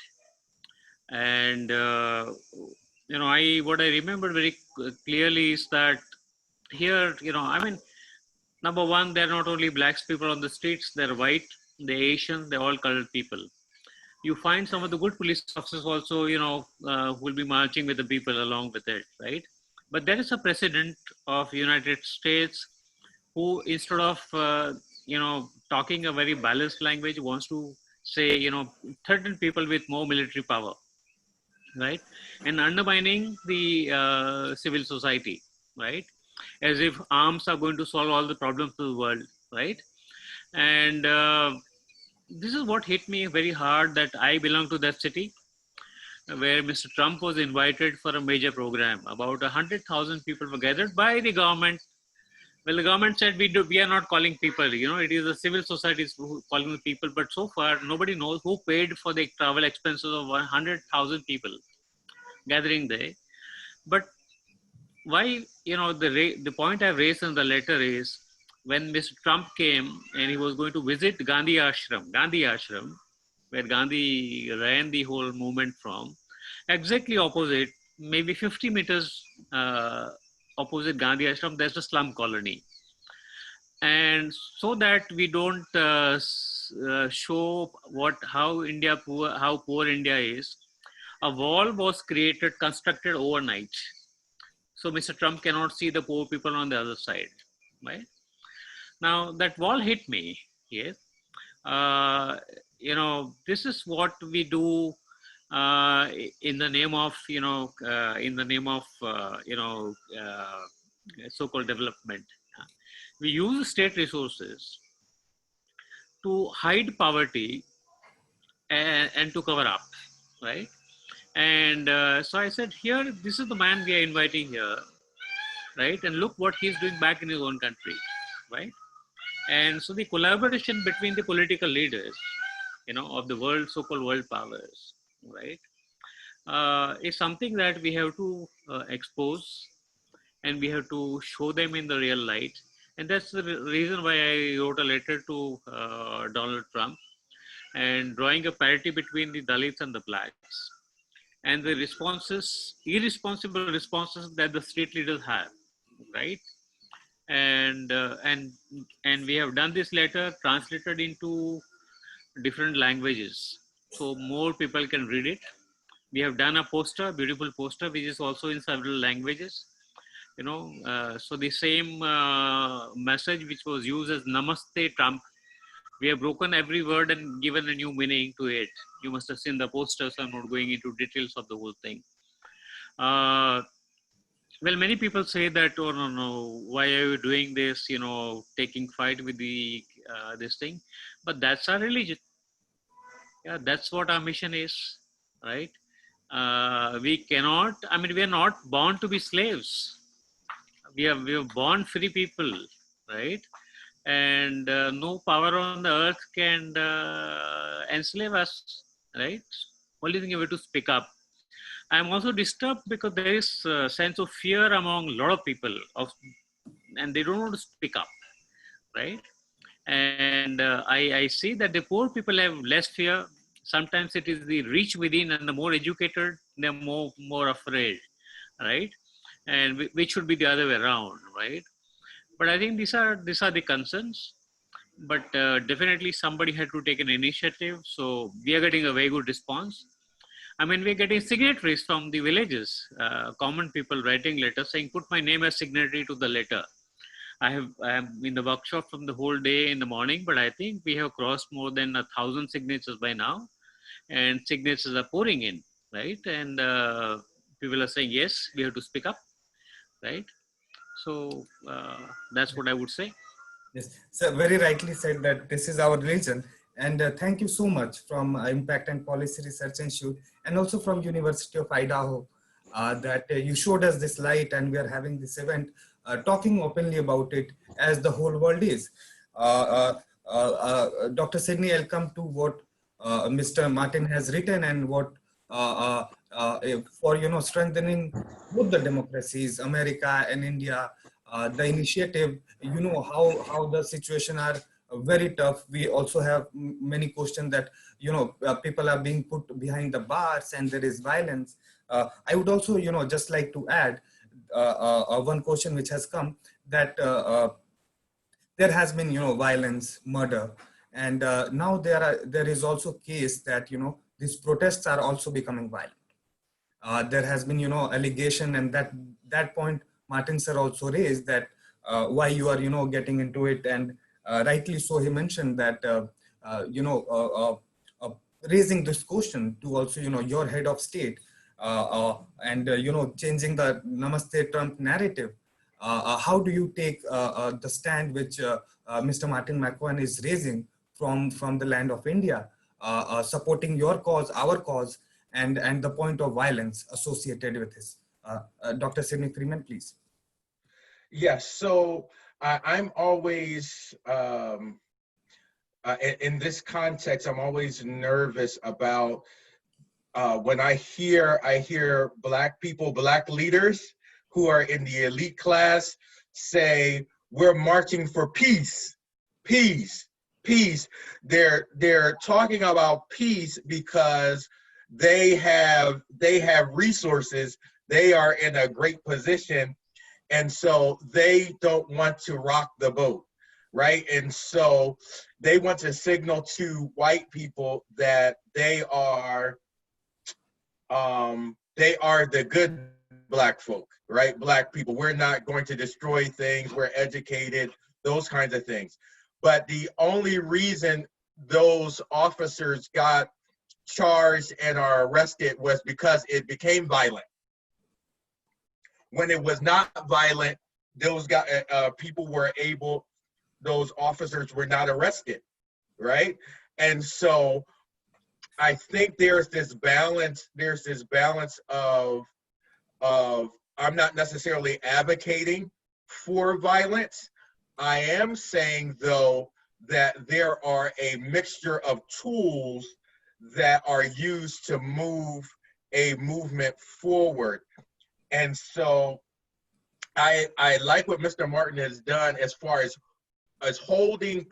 and what I remember very clearly is that here, I mean, number one, they're not only blacks people on the streets, they're white, they're Asian, they're all colored people. You find some of the good police officers also, who will be marching with the people along with it, right? But there is a president of United States who, instead of, talking a very balanced language, wants to say, threaten people with more military power, right? And undermining the civil society, right? As if arms are going to solve all the problems of the world, right? And this is what hit me very hard, that I belong to that city where Mr. Trump was invited for a major program. About 100,000 people were gathered by the government. Well, the government said we are not calling people, it is the civil societies who calling the people, but so far nobody knows who paid for the travel expenses of 100,000 people gathering there. But why, the point I've raised in the letter is, when Mr. Trump came and he was going to visit Gandhi Ashram, where Gandhi ran the whole movement from, exactly opposite, maybe 50 meters opposite Gandhi Ashram, there's a slum colony. And so that we don't show how poor India is, a wall was constructed overnight. So Mr. Trump cannot see the poor people on the other side, right? Now that wall hit me. Yes, this is what we do in the name of so-called development. We use state resources to hide poverty and to cover up, right? And so I said, here, this is the man we are inviting here, right? And look what he's doing back in his own country, right? And so the collaboration between the political leaders, of the world, so-called world powers, right, is something that we have to expose, and we have to show them in the real light. And that's the reason why I wrote a letter to Donald Trump, and drawing a parity between the Dalits and the blacks, and the responses, irresponsible responses that the state leaders have, right? And we have done this letter, translated into different languages, so more people can read it. We have done a poster, beautiful poster, which is also in several languages. So the same message which was used as Namaste Trump, we have broken every word and given a new meaning to it. You must have seen the posters. I'm not going into details of the whole thing. Well, many people say that, oh no, why are you doing this? Taking fight with the this thing, but that's our religion. Yeah, that's what our mission is, right? We cannot. I mean, we are not born to be slaves. We are born free people, right? And no power on the earth can enslave us, right? Only thing you have to speak up. I'm also disturbed because there is a sense of fear among a lot of people, and they don't want to speak up, right? And I see that the poor people have less fear. Sometimes it is the rich within, and the more educated, they're more afraid, right? And which should be the other way around, right? But I think these are the concerns. But definitely somebody had to take an initiative. So we are getting a very good response. I mean, we're getting signatories from the villages, common people writing letters saying, put my name as signatory to the letter. I am in the workshop from the whole day in the morning, but I think we have crossed more than 1,000 signatures by now, and signatures are pouring in, right? And people are saying, yes, we have to speak up, right? So that's what I would say. Yes, so very rightly said that this is our religion. And thank you so much from Impact and Policy Research Institute, and also from University of Idaho, that you showed us this light, and we are having this event talking openly about it as the whole world is. Dr. Sidney, I'll come to what Mr. Martin has written, and what for strengthening both the democracies, America and India. The initiative, how the situation are very tough. We also have many questions that, people are being put behind the bars and there is violence. I would also, just like to add one question which has come, that there has been, violence, murder, and now there is also case that, these protests are also becoming violent. There has been, allegation, and that point Martin sir also raised, that why you are, getting into it, and rightly so he mentioned that, raising this question to also, your head of state, and, changing the Namaste Trump narrative. How do you take the stand which Mr. Martin Macwan is raising from the land of India, supporting your cause, our cause, and the point of violence associated with this? Dr. Simi Freeman, please. Yes, so I'm always, in this context, I'm always nervous about when I hear Black people, Black leaders who are in the elite class say, we're marching for peace, peace, peace. They're talking about peace because they have resources. They are in a great position. And so they don't want to rock the boat, right? And so they want to signal to white people that they are the good Black folk, right? Black people. We're not going to destroy things. We're educated, those kinds of things. But the only reason those officers got charged and are arrested was because it became violent. When it was not violent, those people were able, those officers were not arrested, right? And so I think there's this balance of I'm not necessarily advocating for violence. I am saying, though, that there are a mixture of tools that are used to move a movement forward. And so I like what Mr. Martin has done as far as holding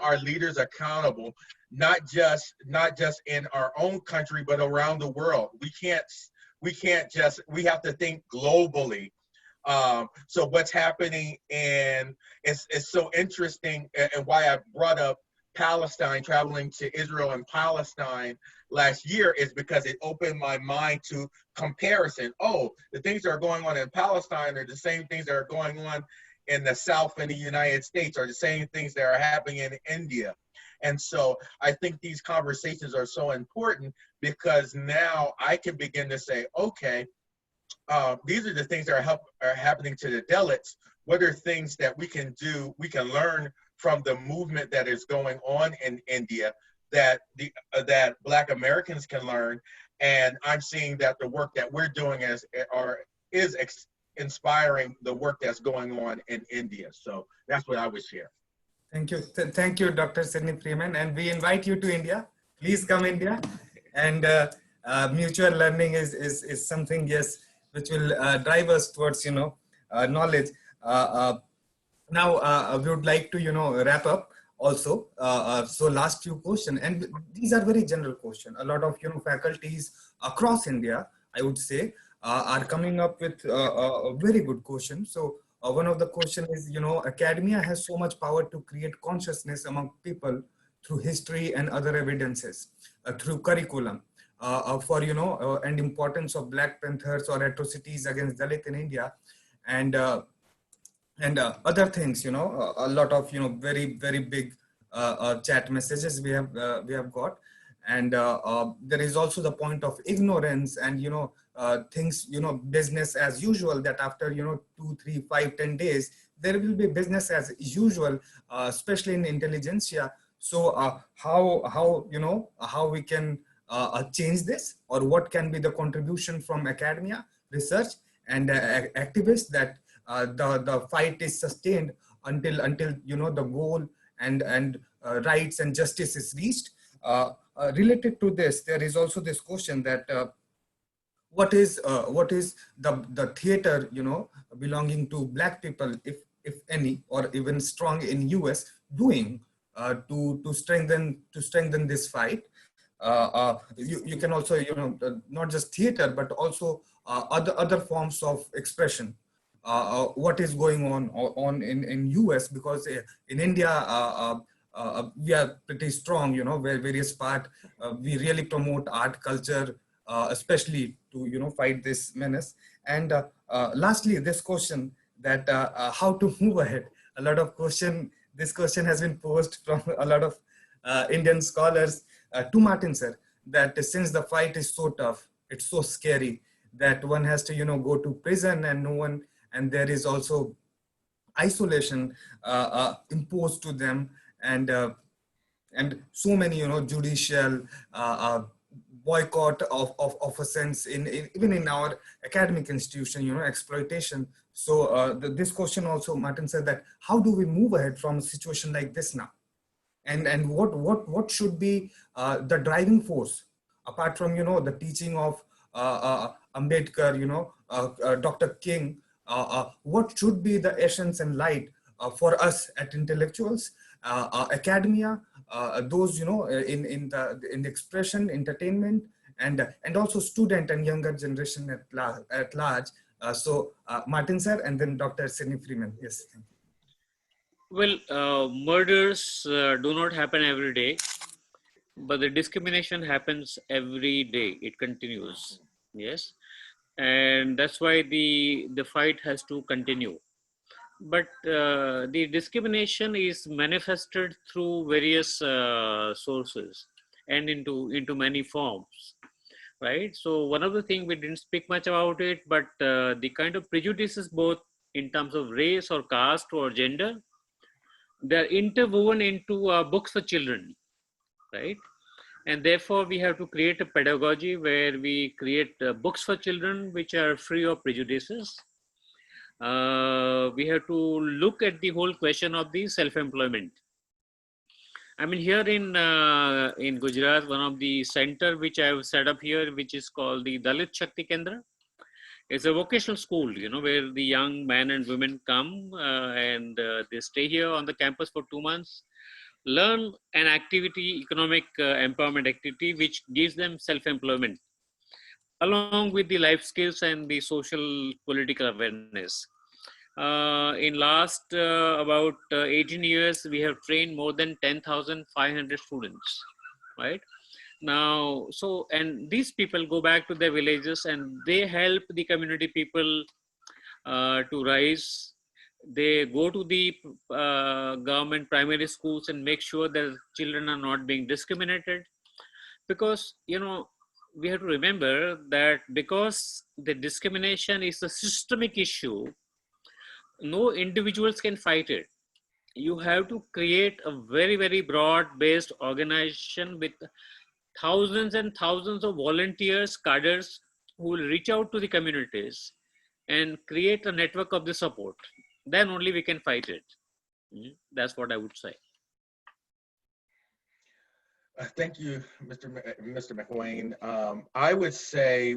our leaders accountable, not just in our own country, but around the world. We have to think globally. So what's happening, and it's so interesting, and why I brought up Palestine, traveling to Israel and Palestine last year, is because it opened my mind to comparison. Oh, the things that are going on in Palestine are the same things that are going on in the South in the United States, are the same things that are happening in India. And so I think these conversations are so important, because now I can begin to say, okay, these are the things that are happening to the Dalits. What are things that we can do, we can learn from the movement that is going on in India, that Black Americans can learn. And I'm seeing that the work that we're doing is inspiring the work that's going on in India. So that's what I would share. Thank you. Thank you, Dr. Sidney Freeman. And we invite you to India. Please come India. And mutual learning is something, yes, which will drive us towards, knowledge. Now, we would like to, wrap up also. So last few questions, and these are very general questions. A lot of, faculties across India, I would say, are coming up with a very good question. So one of the question is, academia has so much power to create consciousness among people through history and other evidences, through curriculum, and importance of Black Panthers or atrocities against Dalit in India, and other things, a lot of, very, very big chat messages we have got. And there is also the point of ignorance and, things, business as usual, that after, 2, 3, 5, 10 days, there will be business as usual, especially in intelligentsia. So how we can change this, or what can be the contribution from academia, research, and activists, that the fight is sustained until the goal and rights and justice is reached. Related to this, there is also this question that what is the theater, belonging to Black people, if any, or even strong in US, doing to strengthen this fight? You can also, not just theater, but also other forms of expression. What is going on in US, because in India, we are pretty strong, where various part, we really promote art, culture, especially to, fight this menace. And lastly, this question that how to move ahead. A lot of this question has been posed from a lot of Indian scholars to Martin sir, that since the fight is so tough, it's so scary, that one has to, go to prison, and there is also isolation imposed to them, and so many, judicial boycott of a sense even in our academic institution, exploitation. So this question also, Martin said, that how do we move ahead from a situation like this now? And what should be the driving force, apart from, the teaching of Ambedkar, Dr. King, what should be the essence and light for us at intellectuals, academia, those, in the expression, entertainment, and also student and younger generation at large. So Martin sir, and then Dr. Sidney Freeman. Yes. Thank you. Well, murders do not happen every day, but the discrimination happens every day. It continues. Yes. And that's why the fight has to continue. But the discrimination is manifested through various sources and into many forms, right? So one of the things, we didn't speak much about it, but the kind of prejudices, both in terms of race or caste or gender, they're interwoven into books for children, right? And therefore, we have to create a pedagogy where we create books for children which are free of prejudices. We have to look at the whole question of the self-employment. I mean, here in Gujarat, one of the center which I have set up here, which is called the Dalit Shakti Kendra, it's a vocational school, you know, where the young men and women come and they stay here on the campus for 2 months, learn an activity, economic empowerment activity, which gives them self-employment, along with the life skills and the social political awareness. In last about 18 years, we have trained more than 10,500 students, right? Now, so, and these people go back to their villages and they help the community people to rise. They go to the government primary schools and make sure that children are not being discriminated. Because, you know, we have to remember that because the discrimination is a systemic issue, no individuals can fight it. You have to create a very, very broad-based organization with thousands and thousands of volunteers, cadres, who will reach out to the communities and create a network of the support. Then only we can fight it. That's what I would say. Thank you, Mr. McWane. I would say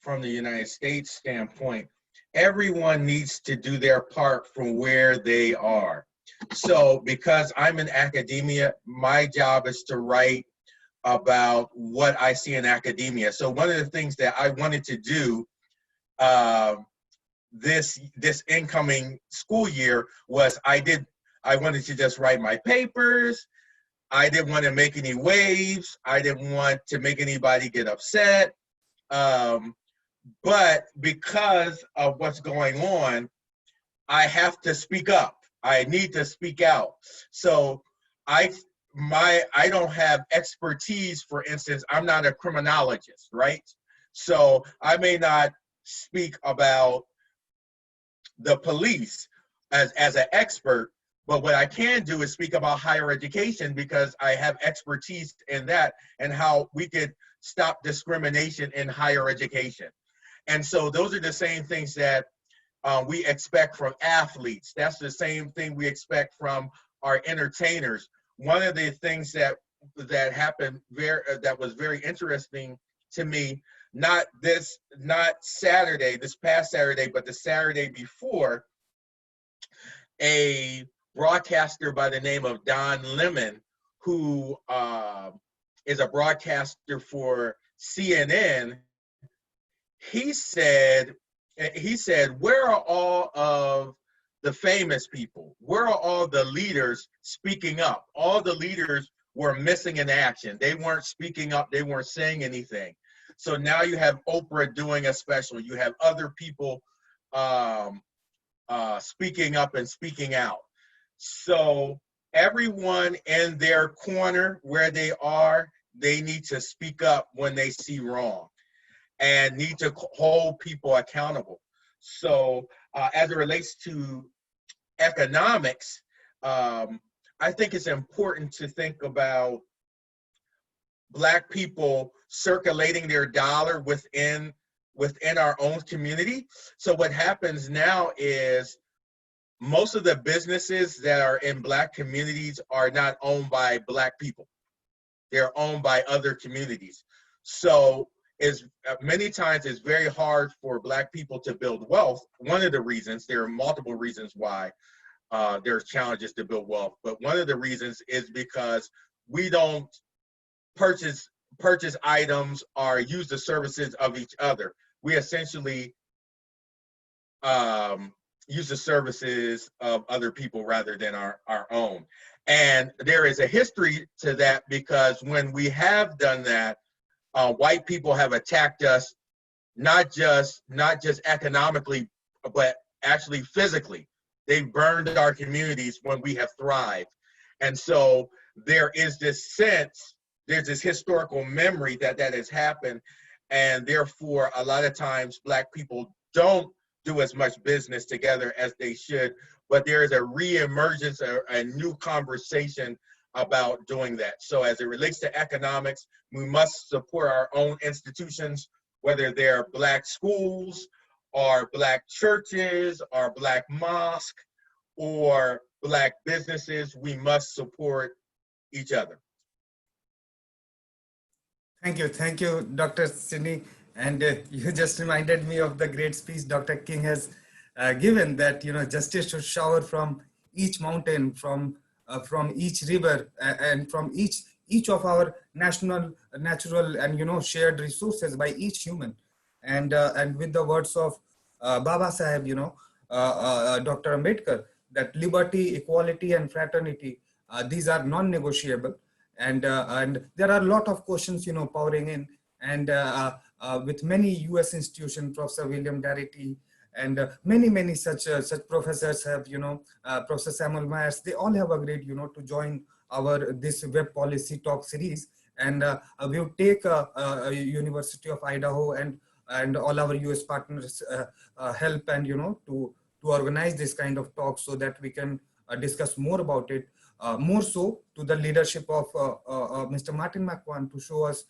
from the United States standpoint, everyone needs to do their part from where they are. So because I'm in academia, my job is to write about what I see in academia. So one of the things that I wanted to do this incoming school year was I wanted to just write my papers. I didn't want to make any waves. I didn't want to make anybody get upset. But because of what's going on, I have to speak up. I need to speak out. So I don't have expertise. For instance, I'm not a criminologist, right? So I may not speak about the police as an expert, but what I can do is speak about higher education because I have expertise in that and how we could stop discrimination in higher education. And so those are the same things that we expect from athletes. That's the same thing we expect from our entertainers. One of the things that happened that was very interesting to me, not Saturday, this past Saturday, but the Saturday before, a broadcaster by the name of Don Lemon, who is a broadcaster for CNN, he said, where are all of the famous people? Where are all the leaders speaking up? All the leaders were missing in action. They weren't speaking up. They weren't saying anything. So now you have Oprah doing a special. You have other people speaking up and speaking out. So everyone in their corner where they are, they need to speak up when they see wrong and need to hold people accountable. So as it relates to economics, I think it's important to think about Black people circulating their dollar within our own community. So what happens now is most of the businesses that are in Black communities are not owned by Black people. They're owned by other communities. So many times it's very hard for Black people to build wealth. One of the reasons, there are multiple reasons why there's challenges to build wealth, but one of the reasons is because we don't purchase items or use the services of each other. We essentially use the services of other people rather than our own. And there is a history to that because when we have done that, white people have attacked us, not just economically, but actually physically. They've burned our communities when we have thrived. And so there is this sense, there's this historical memory that has happened. And therefore, a lot of times Black people don't do as much business together as they should. But there is a reemergence, a new conversation about doing that. So as it relates to economics, we must support our own institutions, whether they're Black schools or Black churches or Black mosques or Black businesses. We must support each other. Thank you, Dr. Simi. And you just reminded me of the great speech Dr. King has given, that justice should shower from each mountain, from each river, and from each of our natural and shared resources by each human. And with the words of Baba Saheb, Dr. Ambedkar, that liberty, equality, and fraternity, these are non-negotiable. And there are a lot of questions pouring in, and with many US institutions, Professor William Darity and many such professors have, Professor Samuel Myers, they all have agreed to join this web policy talk series. And we will take University of Idaho and all our US partners help, and to organize this kind of talk, so that we can discuss more about it. More so to the leadership of Mr. Martin Macwan, to show us,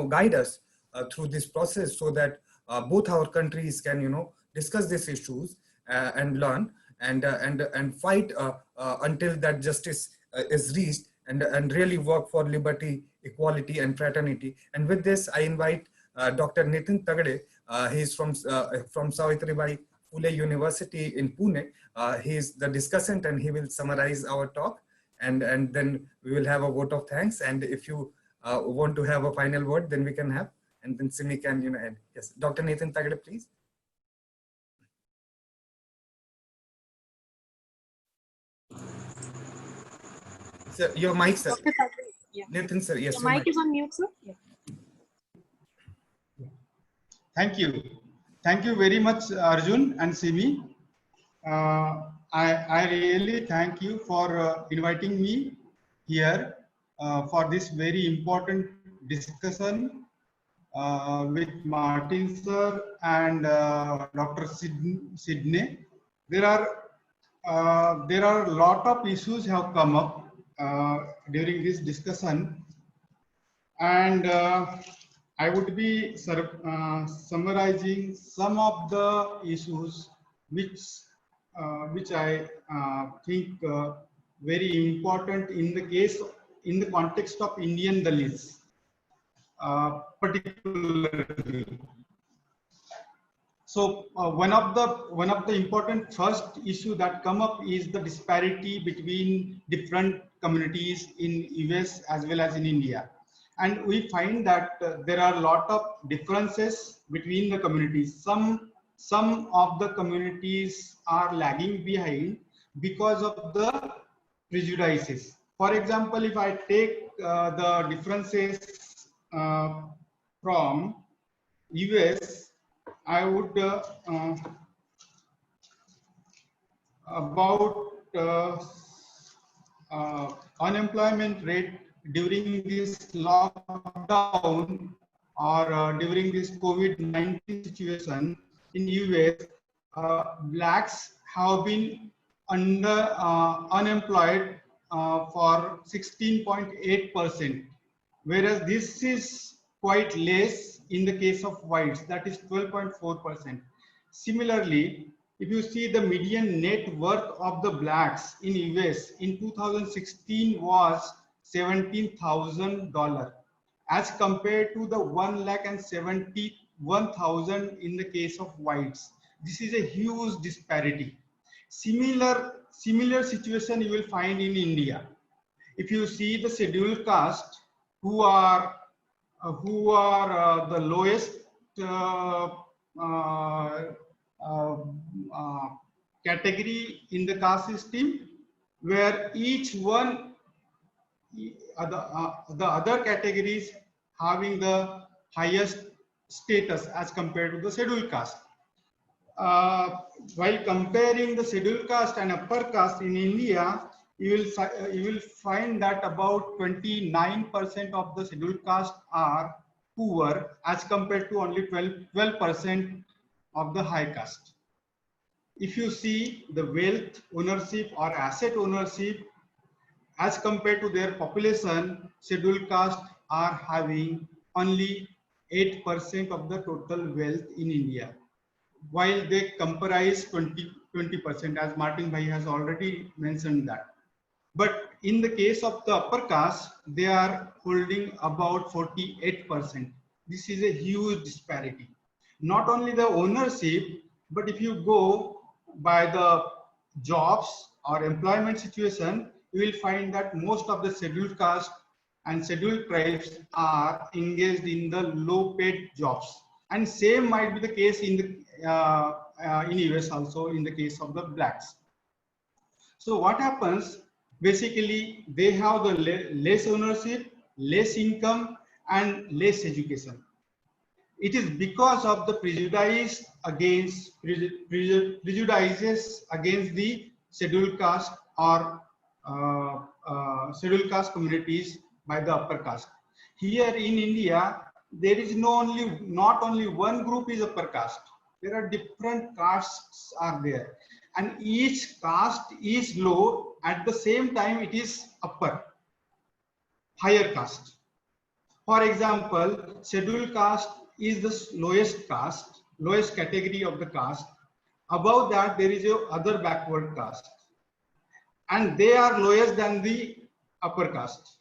guide us through this process, so that both our countries can, discuss these issues and learn and fight until that justice is reached, and really work for liberty, equality, and fraternity. And with this, I invite Dr. Nitin Tagade. He is from Savitribai Phule University in Pune. He is the discussant, and he will summarize our talk. And then we will have a vote of thanks. And if you want to have a final word, then we can have, and then Simi can end. Yes, Dr. Nathan Tagade, please. Sir, your mic, sir. Dr. Tagade, yeah. Nathan, sir, yes. Your mic is on mute, sir. Yeah. Thank you. Thank you very much, Arjun and Simi. I really thank you for inviting me here for this very important discussion with Martin sir and Dr. Sidney. There are a lot of issues have come up during this discussion, and I would be summarizing some of the issues which I think very important in the context of Indian Dalits, particularly. So one of the important first issue that come up is the disparity between different communities in US as well as in India. And we find that there are a lot of differences between the communities. Some of the communities are lagging behind because of the prejudices. For example, if I take the differences from US, I would about unemployment rate during this lockdown or during this COVID-19 situation in US, blacks have been unemployed for 16.8%, whereas this is quite less in the case of whites, that is 12.4%. Similarly, if you see the median net worth of the blacks in US in 2016 was $17,000 as compared to the 1,71,000 in the case of whites. This is a huge disparity. Similar situation you will find in India. If you see the scheduled caste, who are the lowest category in the caste system, where each one the other categories having the highest status as compared to the scheduled caste. While comparing the scheduled caste and upper caste in India, you will find that about 29% of the scheduled caste are poor as compared to only 12% of the high caste. If you see the wealth ownership or asset ownership, as compared to their population, scheduled caste are having only 8% of the total wealth in India, while they comprise 20%, as Martin Bhai has already mentioned that. But in the case of the upper caste, they are holding about 48%. This is a huge disparity. Not only the ownership, but if you go by the jobs or employment situation, you will find that most of the scheduled caste and scheduled tribes are engaged in the low paid jobs. And same might be the case in the in US also in the case of the blacks. So what happens? Basically, they have the less ownership, less income, and less education. It is because of the prejudices against the scheduled caste or scheduled caste communities by the upper caste. Here in India, there is not only one group is upper caste. There are different castes are there, and each caste is low. At the same time, it is upper, higher caste. For example, scheduled caste is the lowest caste, lowest category of the caste. Above that, there is a other backward caste, and they are lowest than the upper caste.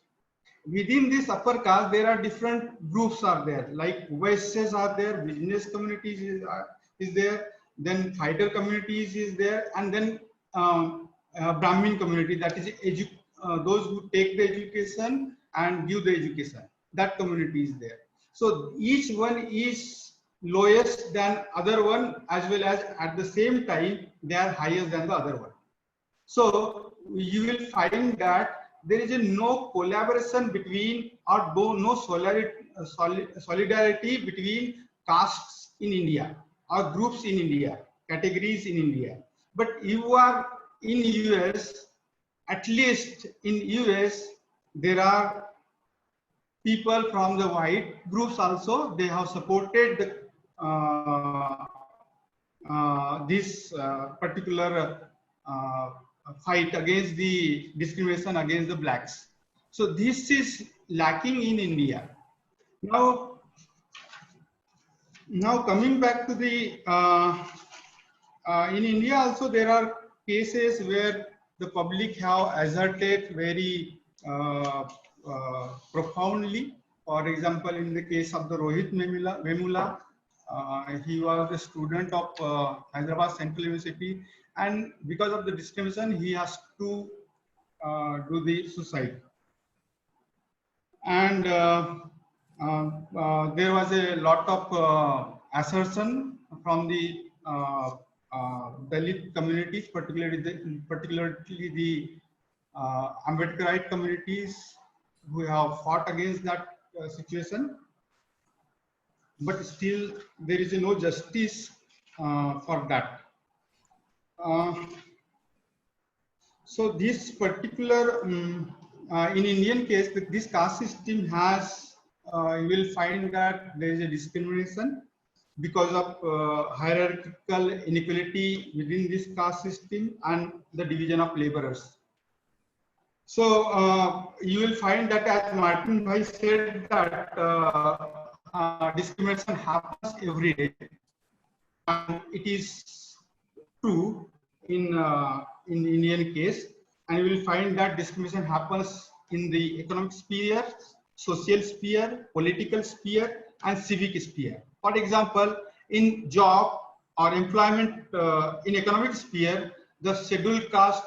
Within this upper caste, there are different groups are there, like Vaishyas are there, business communities is there, then fighter communities is there, and then Brahmin community, that is those who take the education and give the education. That community is there. So each one is lowest than other one, as well as at the same time they are highest than the other one. So you will find that there is no collaboration between or no solidarity between castes in India or groups in India, categories in India. But you are in US, at least in US, there are people from the white groups also. They have supported the, this particular fight against the discrimination against the blacks. So this is lacking in India. Now coming back to the in India also there are cases where the public have asserted very profoundly. For example, in the case of the Rohit Vemula, he was a student of Hyderabad Central University, and because of the discrimination, he has to do the suicide. And there was a lot of assertion from the Dalit communities, particularly the Ambedkarite communities, who have fought against that situation. But still, there is no justice for that. So this particular, in Indian case, this caste system has, you will find that there is a discrimination because of hierarchical inequality within this caste system and the division of laborers. So you will find that, as Martin Bhai said, that discrimination happens every day, and it is true in Indian case, and you will find that discrimination happens in the economic sphere, social sphere, political sphere, and civic sphere. For example, in job or employment in economic sphere, the scheduled caste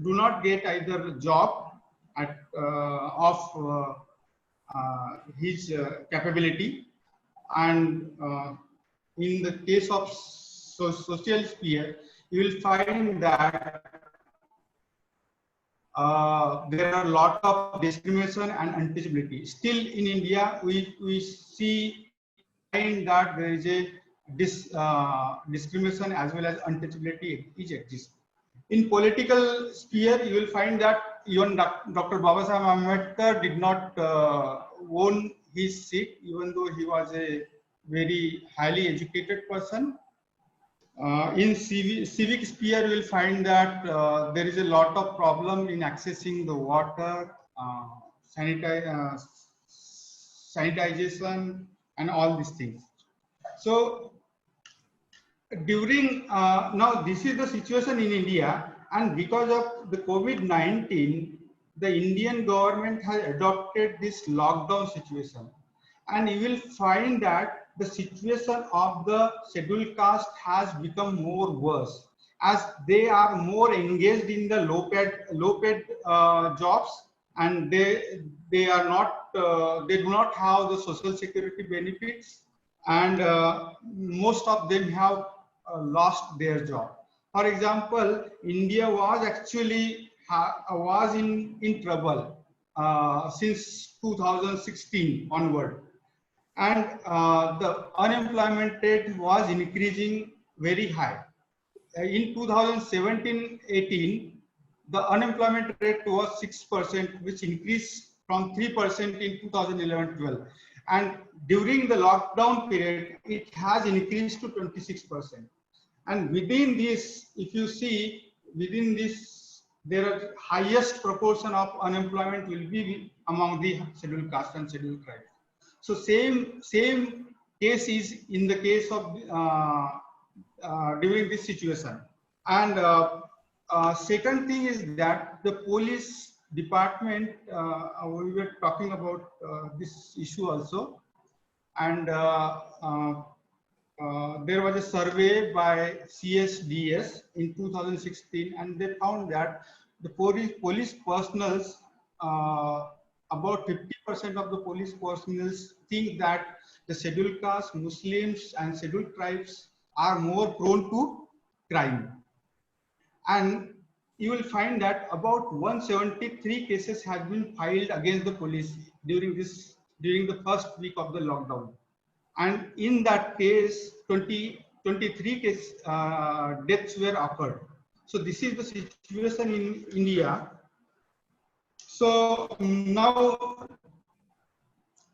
do not get either job at of his capability, and in the case of social sphere, you will find that there are a lot of discrimination and untouchability. Still in India, we find that there is a discrimination as well as untouchability exists. In political sphere, you will find that even Dr. Babasaheb Ambedkar did not own his seat, even though he was a very highly educated person. In civic sphere, you will find that there is a lot of problem in accessing the water, sanitization, and all these things. So during now, this is the situation in India, and because of the COVID-19, the Indian government has adopted this lockdown situation, and you will find that the situation of the scheduled caste has become more worse as they are more engaged in the low-paid jobs, and they are not they do not have the social security benefits, and most of them have lost their job. For example, India was actually was in trouble since 2016 onward, and the unemployment rate was increasing very high. In 2017-18, the unemployment rate was 6%, which increased from 3% in 2011-12. And during the lockdown period, it has increased to 26%. And within this, if you see, within this, there are highest proportion of unemployment will be among the scheduled caste and scheduled tribes. So same case is in the case of during this situation. And second thing is that the police department, we were talking about this issue also, and there was a survey by CSDS in 2016, and they found that the police personnel, about 50% of the police personnel think that the scheduled caste, Muslims, and scheduled tribes are more prone to crime. And you will find that about 173 cases have been filed against the police during the first week of the lockdown. And in that case, 23 case deaths were occurred. So this is the situation in India. So now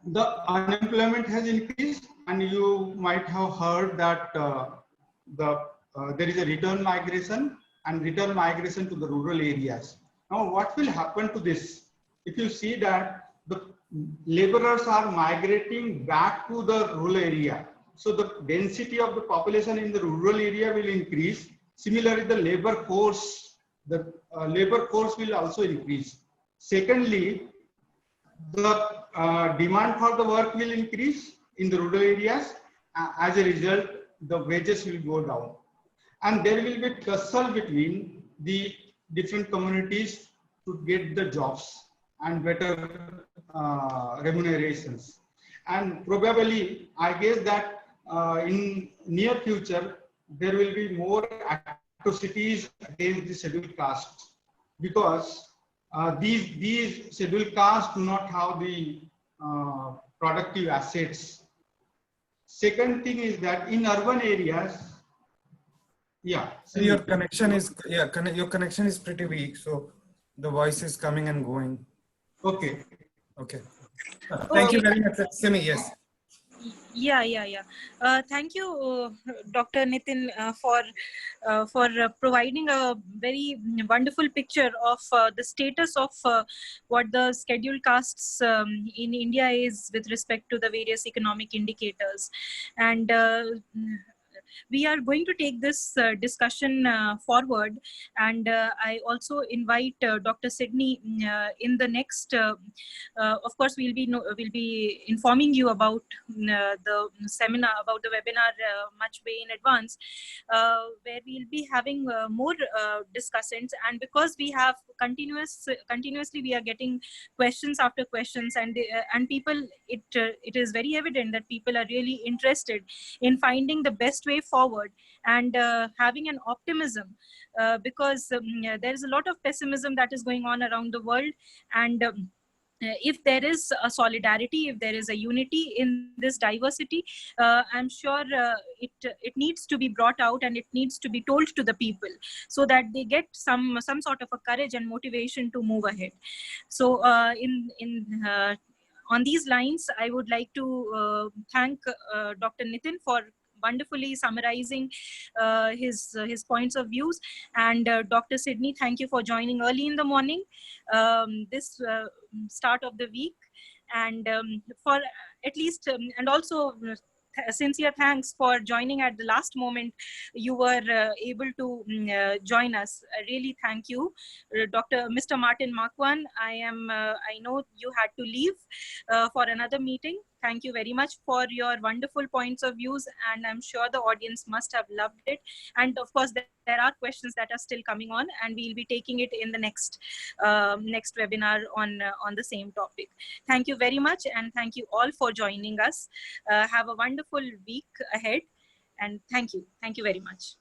the unemployment has increased, and you might have heard that there is a return migration to the rural areas. Now, what will happen to this? If you see that the laborers are migrating back to the rural area, so the density of the population in the rural area will increase. Similarly, the labor force will also increase. Secondly, the demand for the work will increase in the rural areas. As a result, the wages will go down, and there will be tussle between the different communities to get the jobs and better remunerations. And probably, I guess that in near future, there will be more atrocities against the scheduled castes, because these scheduled castes do not have the productive assets. Second thing is that in urban areas, So your connection is your connection is pretty weak, so the voice is coming and going. Okay. Thank you very much, Simi. Yes. Thank you, Dr. Nitin, for providing a very wonderful picture of the status of what the scheduled castes in India is with respect to the various economic indicators. And we are going to take this discussion forward, and I also invite Dr. Sydney in the next. Of course, we'll be informing you about the seminar, about the webinar much way in advance, where we'll be having more discussants. And because we have continuously we are getting questions after questions, and people, it is very evident that people are really interested in finding the best way forward and having an optimism, because there is a lot of pessimism that is going on around the world, and if there is a solidarity, if there is a unity in this diversity, I'm sure it needs to be brought out, and it needs to be told to the people so that they get some sort of a courage and motivation to move ahead. So on these lines, I would like to thank Dr. Nitin for wonderfully summarizing his points of views. And Dr. Sydney, thank you for joining early in the morning, this start of the week, and for at least, and also sincere thanks for joining at the last moment. You were able to join us. I really thank you, Mr. Martin Macwan. I know you had to leave for another meeting. Thank you very much for your wonderful points of views, and I'm sure the audience must have loved it. And of course, there are questions that are still coming on, and we'll be taking it in the next webinar on the same topic. Thank you very much, and thank you all for joining us. Have a wonderful week ahead, and thank you very much.